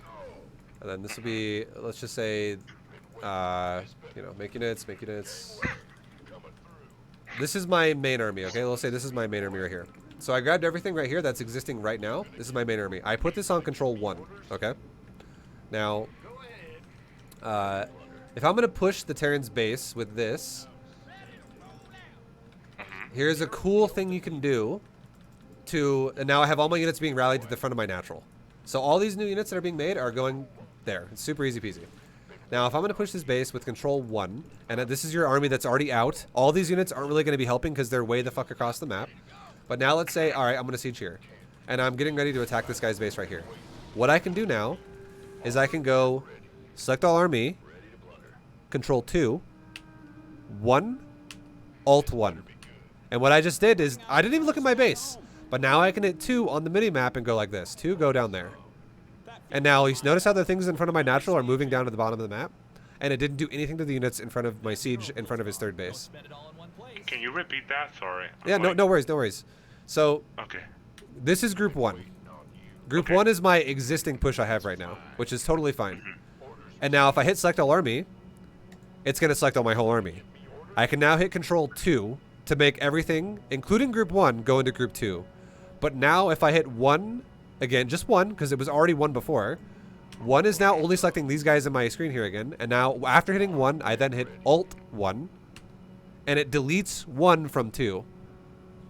S1: And then this will be, let's just say, you know, make units. This is my main army, okay? Let's say this is my main army right here. So I grabbed everything right here that's existing right now. This is my main army. I put this on control 1, okay? Now, if I'm going to push the Terran's base with this, here's a cool thing you can do and now I have all my units being rallied to the front of my natural. So all these new units that are being made are going there. It's super easy peasy. Now, if I'm going to push this base with control 1, and this is your army that's already out, all these units aren't really going to be helping because they're way the fuck across the map. But now let's say, all right, I'm going to siege here. And I'm getting ready to attack this guy's base right here. What I can do now is I can go select all army, control 2, 1, alt 1. And what I just did is, I didn't even look at my base. But now I can hit 2 on the mini-map and go like this. 2, go down there. And now, you notice how the things in front of my natural are moving down to the bottom of the map? And it didn't do anything to the units in front of my siege in front of his 3rd base.
S2: Can you repeat that? Sorry.
S1: Yeah, no worries. So
S2: Okay.
S1: this is group 1. Group 1 is my existing push I have right now, which is totally fine. And now if I hit select all army, it's going to select all my whole army. I can now hit control 2 to make everything, including group 1, go into group 2. But now if I hit 1, again, just 1, because it was already 1 before, 1 is now only selecting these guys in my screen here again. And now after hitting 1, I then hit Alt 1, and it deletes 1 from 2.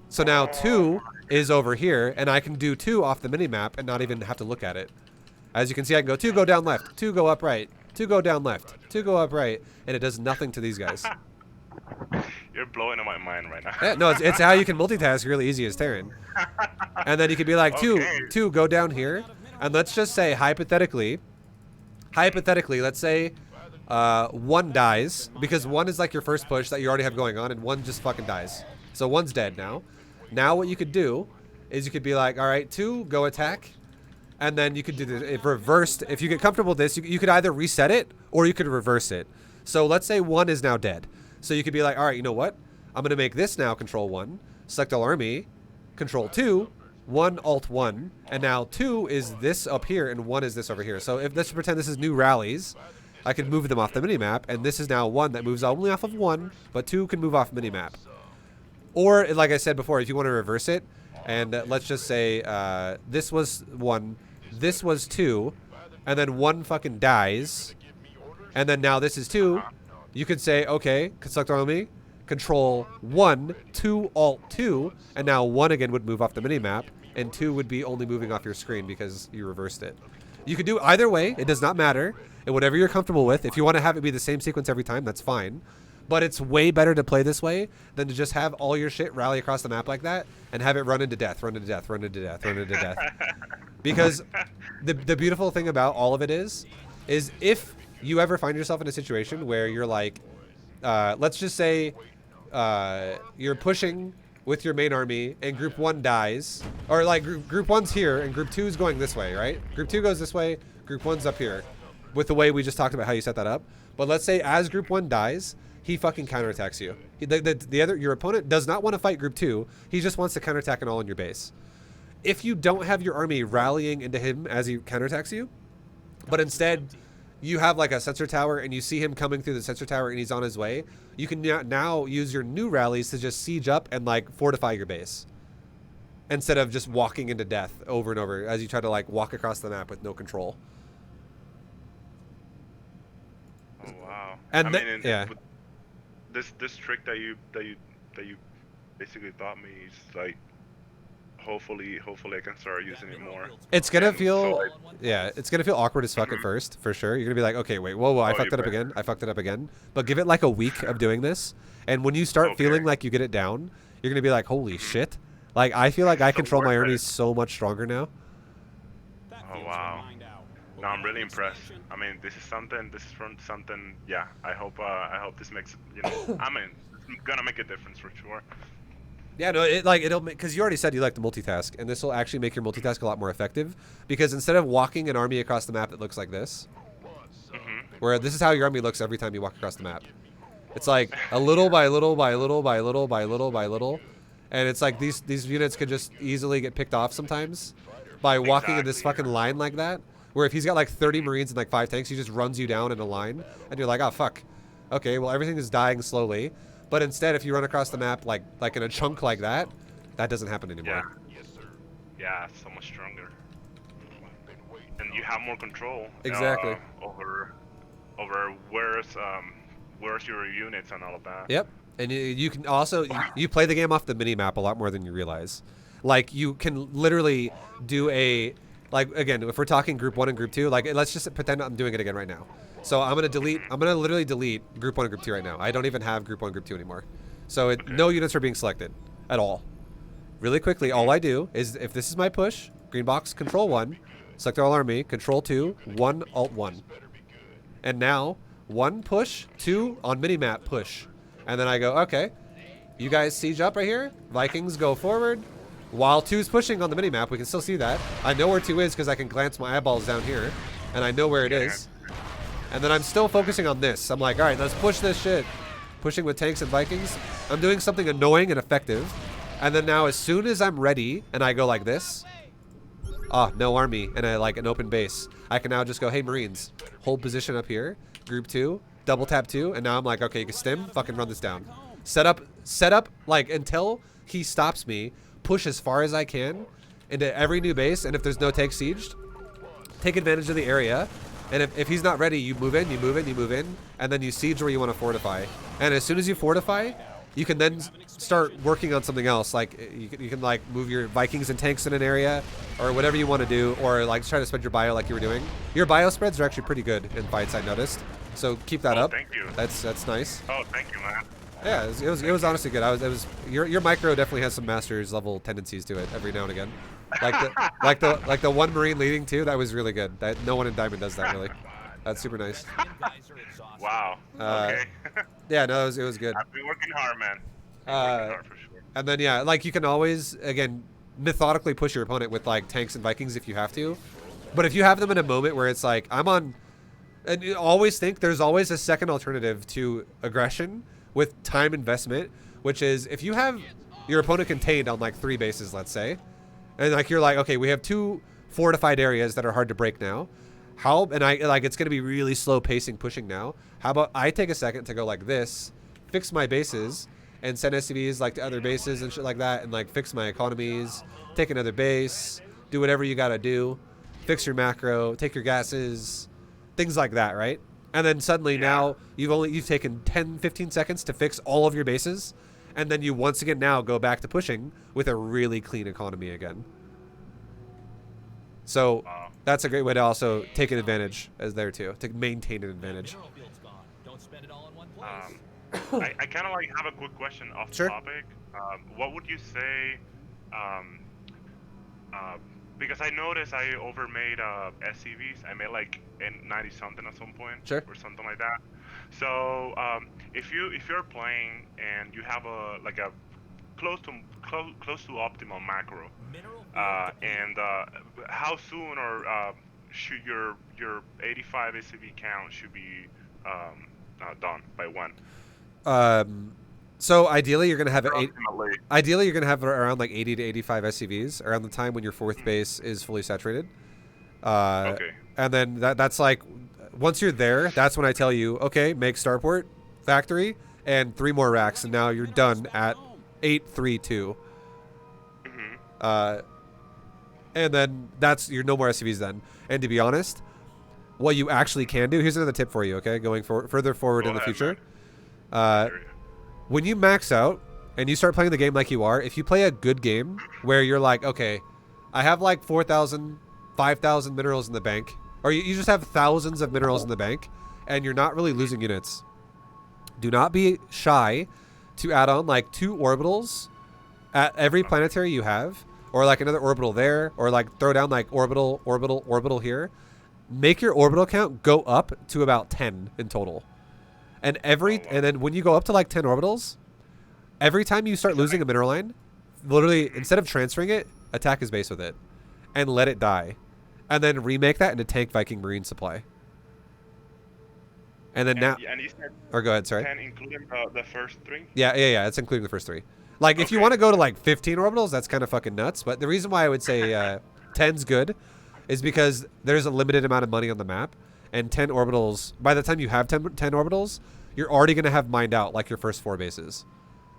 S1: So now 2 is over here, and I can do 2 off the minimap and not even have to look at it. As you can see, I can go 2 go down left, 2 go up right, 2 go down left, 2 go up right, and it does nothing to these guys.
S2: You're blowing on my mind right now.
S1: Yeah, no, it's how you can multitask really easy as Terran. And then you could be like,
S2: Okay.
S1: two go down here, and let's just say hypothetically, let's say 1 dies, because 1 is like your first push that you already have going on, and 1 just fucking dies. So 1's dead now. Now what you could do is you could be like, all right, 2 go attack, and then you could do the if reversed. If you get comfortable with this, you could either reset it or you could reverse it. So let's say 1 is now dead. So you could be like, all right, you know what? I'm gonna make this now control 1, select all army, control 2, 1 alt 1, and now 2 is this up here and 1 is this over here. So if let's pretend this is new rallies, I could move them off the minimap, and this is now 1 that moves only off of 1, but 2 can move off minimap. Or, like I said before, if you want to reverse it, and let's just say this was 1, this was 2, and then 1 fucking dies, and then now this is 2, you could say, okay, select army, control 1, 2, alt 2, and now 1 again would move off the minimap, and 2 would be only moving off your screen because you reversed it. You could do either way, it does not matter, and whatever you're comfortable with. If you want to have it be the same sequence every time, that's fine. But it's way better to play this way than to just have all your shit rally across the map like that and have it run into death, run into death, run into death, run into death. Because the beautiful thing about all of it is if you ever find yourself in a situation where you're like, let's just say you're pushing with your main army and group 1 dies, or like group 1's here and group 2's going this way, right? Group 2 goes this way, group 1's up here, with the way we just talked about how you set that up. But let's say as group 1 dies, he fucking counterattacks you. Your opponent does not want to fight group 2. He just wants to counterattack and all in your base. If you don't have your army rallying into him as he counterattacks you, but instead you have like a sensor tower and you see him coming through the sensor tower and he's on his way, you can now use your new rallies to just siege up and like fortify your base, instead of just walking into death over and over as you try to like walk across the map with no control.
S2: Oh wow!
S1: And
S2: I mean,
S1: yeah.
S2: with this trick that you basically taught me is like, hopefully I can start using it more.
S1: It's gonna
S2: And
S1: feel,
S2: so
S1: yeah, it's gonna feel awkward as fuck at first, for sure. You're gonna be like, okay, wait, whoa, I fucked
S2: you
S1: it up
S2: bet.
S1: again. I fucked it up again. But give it like a week of doing this, and when you start
S2: Okay.
S1: feeling like you get it down, you're gonna be like, holy shit! Like I feel like I control my
S2: worth
S1: army
S2: it.
S1: so much stronger now.
S2: Oh wow! No, I'm really impressed. I mean, this is something. This is from something. Yeah, I hope this makes. I mean, it's gonna make a difference for sure.
S1: Yeah, no, it'll make, because you already said you like to multitask, and this will actually make your multitask a lot more effective, because instead of walking an army across the map that looks like this, where this is how your army looks every time you walk across the map. It's like a little by little by little by little by little by little, and it's like these units could just easily get picked off sometimes by walking in this
S2: Exactly.
S1: fucking line like that, where if he's got like 30 Marines and like 5 tanks, he just runs you down in a line, and you're like, oh fuck, okay, well everything is dying slowly. But instead, if you run across the map like in a chunk like that, that doesn't happen anymore.
S2: Yeah. Yeah, it's so much stronger. And you have more control.
S1: Exactly.
S2: Over where's your units and all of that.
S1: Yep. And you can also, you play the game off the mini-map a lot more than you realize. Like, you can literally do a, like, again, if we're talking group 1 and group 2, like, let's just pretend I'm doing it again right now. So I'm going to literally delete group 1 and group 2 right now. I don't even have group 1 and group 2 anymore. So no units are being selected at all. Really quickly, all I do is, if this is my push, green box, control 1, select all army, control 2, 1, alt 1. And now, 1 push, 2 on minimap push. And then I go, okay, you guys siege up right here. Vikings go forward. While 2's pushing on the minimap, we can still see that. I know where 2 is because I can glance my eyeballs down here. And I know where it is. And then I'm still focusing on this. I'm like, all right, let's push this shit. Pushing with tanks and Vikings. I'm doing something annoying and effective And then now as soon as I'm ready and I go like this, no army, and I like an open base, I can now just go, hey, Marines, hold position up here, group 2, double tap 2, and now I'm like, okay, you can stim, fucking run this down. Set up, like, until he stops me, push as far as I can into every new base, and if there's no take sieged, take advantage of the area, and if he's not ready, you move in, you move in, you move in, and then you siege where you want to fortify. And as soon as you fortify, you can then start working on something else. Like you can like move your Vikings and tanks in an area, or whatever you want to do, or like try to spread your bio like you were doing. Your bio spreads are actually pretty good in fights, I noticed. So keep that up.
S2: Thank you.
S1: That's nice.
S2: Oh, thank you, man.
S1: Yeah, it was honestly good. Your micro definitely has some masters level tendencies to it every now and again. Like the one Marine leading too. That was really good. That no one in Diamond does that really. That's super nice.
S2: Wow. Okay.
S1: Yeah, no, it was good.
S2: I've been working hard, man. Working hard for sure.
S1: And then yeah, like you can always again methodically push your opponent with like tanks and Vikings if you have to. But if you have them in a moment where it's like I'm on, and you always think there's always a second alternative to aggression with time investment, which is if you have your opponent contained on like 3 bases, let's say, and like you're like, okay, we have 2 fortified areas that are hard to break now. And I like it's gonna be really slow pacing pushing now. How about I take a second to go like this, fix my bases, and send SCVs like to other bases and shit like that, and like fix my economies, take another base, do whatever you gotta do, fix your macro, take your gases, things like that, right? And then suddenly now you've taken 10-15 seconds to fix all of your bases, and then you once again now go back to pushing with a really clean economy again. So that's a great way to also take an advantage as there too, to maintain an advantage.
S2: I kind of like have a quick question off the topic. What would you say? Because I noticed I overmade SCVs. I made like 90 something at some point, or something like that. So if you're playing and you have a close to optimal macro, and how soon or should your 85 SCV count should be done by when?
S1: So ideally you're gonna have ideally you're gonna have around like 80 to 85 SCVs around the time when your 4th base is fully saturated.
S2: Okay.
S1: And then that's like once you're there, that's when I tell you, okay, make starport factory and 3 more racks, and now you're done at 832. And then you're no more SCVs then. And to be honest, what you actually can do, here's another tip for you, okay, going further forward in the future. When you max out and you start playing the game like you are, if you play a good game where you're like, okay, I have like 4,000, 5,000 minerals in the bank, or you just have thousands of minerals in the bank, and you're not really losing units, do not be shy to add on like 2 orbitals at every planetary you have, or like another orbital there, or like throw down like orbital here. Make your orbital count go up to about 10 in total. And then when you go up to like 10 orbitals, every time you start losing a mineral line, literally instead of transferring it, attack his base with it and let it die, and then remake that into tank Viking Marine supply. And then now,
S2: and you said
S1: or go ahead, sorry.
S2: 10 including the first 3?
S1: Yeah, it's including the first 3. Like if you want to go to like 15 orbitals, that's kind of fucking nuts. But the reason why I would say 10's good is because there's a limited amount of money on the map. And 10 orbitals, by the time you have 10 orbitals, you're already going to have mined out like your first 4 bases.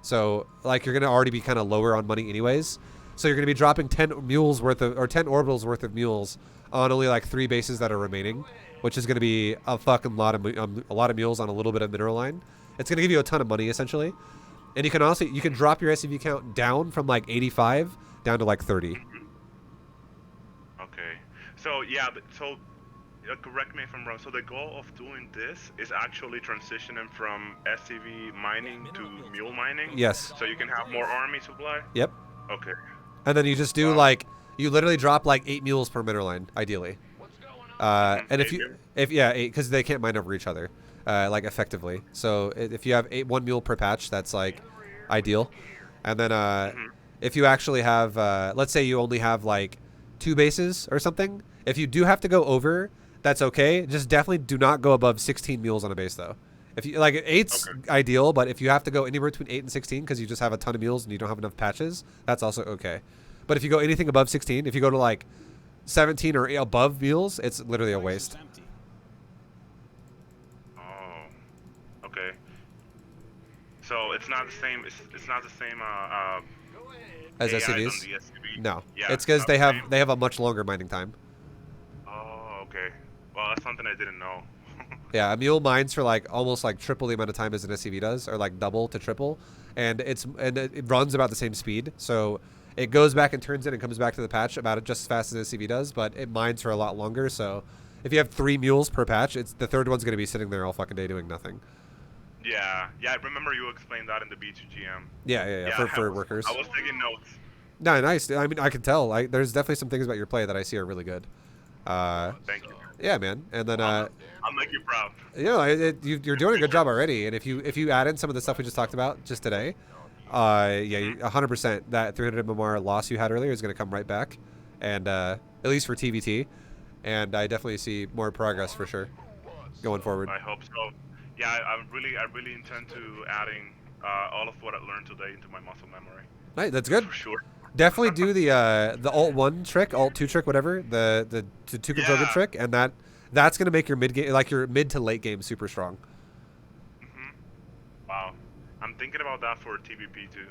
S1: So like you're going to already be kind of lower on money anyways. So you're going to be dropping 10 mules worth of, or 10 orbitals worth of mules on only like 3 bases that are remaining, which is going to be a fucking lot of mules on a little bit of mineral line. It's going to give you a ton of money essentially. And you can drop your SCV count down from like 85 down to like 30.
S2: Okay. So yeah, so correct me if I'm wrong. So the goal of doing this is actually transitioning from SCV mining to mule mining?
S1: Yes.
S2: So you can have more army supply?
S1: Yep.
S2: Okay.
S1: And then you just do like, you literally drop like 8 mules per mineral line, ideally. And if 8, because they can't mine over each other, like effectively. So if you have 1 mule per patch, that's like ideal. And then if you actually have, let's say you only have like 2 bases or something, if you do have to go over, that's okay. Just definitely do not go above 16 mules on a base though. If you like, 8's
S2: Okay.
S1: ideal, but if you have to go anywhere between 8 and 16 because you just have a ton of mules and you don't have enough patches, that's also okay. But if you go anything above 16, if you go to like 17 or above mules, it's literally a
S4: Place is
S1: waste.
S4: empty.
S2: Oh. Okay. So it's not the same. It's not the same.
S1: As
S2: AI
S1: SCVs?
S2: than the SCV.
S1: No,
S2: Yeah,
S1: it's because
S2: not
S1: they
S2: the
S1: have
S2: same.
S1: a much longer mining time.
S2: Oh, okay. Well, that's something I didn't know.
S1: Yeah, a mule mines for like almost like triple the amount of time as an SCV does, or like double to triple, and it runs about the same speed. So it goes back and turns in and comes back to the patch about just as fast as an SCV does, but it mines for a lot longer. So if you have 3 mules per patch, it's the third one's gonna be sitting there all fucking day doing nothing.
S2: Yeah, I remember you explained that in the B2GM.
S1: Yeah, for workers.
S2: I was taking notes.
S1: No, nice. I mean, I can tell. There's definitely some things about your play that I see are really good.
S2: Thank you.
S1: Yeah, man. And then
S2: I'll make you proud.
S1: you know, you're doing a good job already. And if you add in some of the stuff we just talked about just today, yeah, 100% that 300 MMR loss you had earlier is going to come right back, and at least for TvT. And I definitely see more progress for sure going forward.
S2: I hope so. Yeah, I really intend to adding all of what I learned today into my muscle memory.
S1: Right, that's good.
S2: For sure.
S1: Definitely do the alt 1 trick, alt 2 trick, whatever, the two control good
S2: Yeah.
S1: trick, and that's gonna make your mid game, like your mid to late game, super strong.
S2: Wow. I'm thinking about that for TVP too.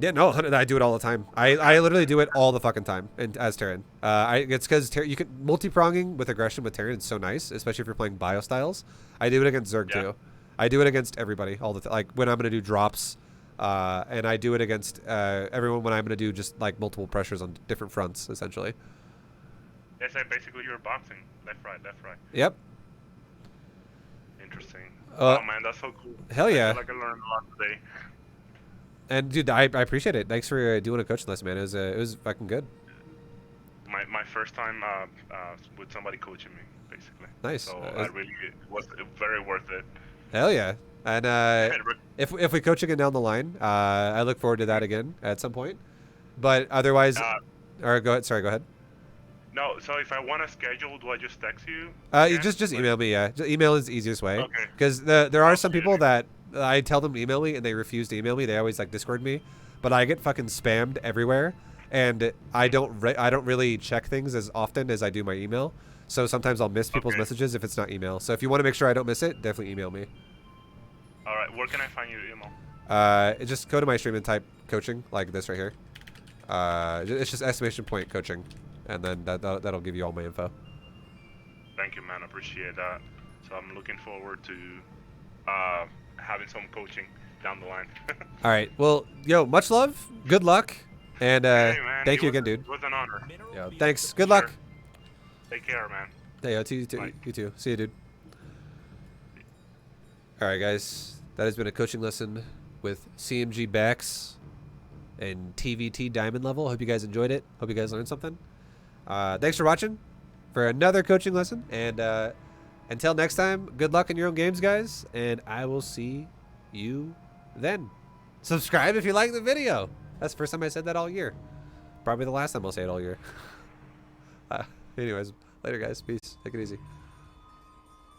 S1: Yeah, no, I do it all the time. I literally do it all the fucking time as Terran. It's because you can multi-pronging with aggression with Terran is so nice, especially if you're playing bio styles. I do it against Zerg
S2: Yeah.
S1: too. I do it against everybody all the time. Like when I'm gonna do drops, and I do it against everyone when I'm gonna do just like multiple pressures on different fronts, essentially.
S2: It's like basically you're boxing left, right, left, right.
S1: Yep.
S2: Interesting.
S1: Uh,
S2: Oh man, that's so cool.
S1: hell yeah.
S2: I feel like I learned a lot today.
S1: And dude, I appreciate it. Thanks for doing a coaching lesson, man. It was fucking good.
S2: My first time with somebody coaching me, basically.
S1: Nice.
S2: So I really it was very worth it.
S1: Hell yeah. And
S2: And
S1: if we coach again down the line, I look forward to that again at some point. But otherwise, or go ahead. Sorry, go ahead.
S2: no, so if I want to schedule, do I just text you?
S1: You
S2: again?
S1: just
S2: Like-
S1: email me. Yeah, email is the easiest way.
S2: Okay.
S1: Because there are some people that I tell them to email me and they refuse to email me. They always like Discord me, but I get fucking spammed everywhere, and I don't really check things as often as I do my email. So sometimes I'll miss people's
S2: Okay.
S1: messages if it's not email. So if you want to make sure I don't miss it, definitely email me.
S2: All right, where can I find your email?
S1: Just go to my stream and type coaching like this right here. It's just exclamation point coaching, and then that'll give you all my info.
S2: Thank you, man. Appreciate that. So I'm looking forward to having some coaching down the line.
S1: All right. Well, yo, much love. Good luck. And
S2: Hey, man,
S1: thank
S2: it
S1: you
S2: was-
S1: again, dude.
S2: It was an honor.
S1: Yo, thanks. Good luck.
S2: Take care, man.
S1: Hey, yo, you too.
S2: Bye.
S1: You too. See you, dude. All right, guys. That has been a coaching lesson with CMG Bax and TvT Diamond level. Hope you guys enjoyed it. Hope you guys learned something. Thanks for watching for another coaching lesson. And until next time, good luck in your own games, guys. And I will see you then. Subscribe if you like the video. That's the first time I said that all year. Probably the last time I'll say it all year. Anyways, later, guys. Peace. Take it easy.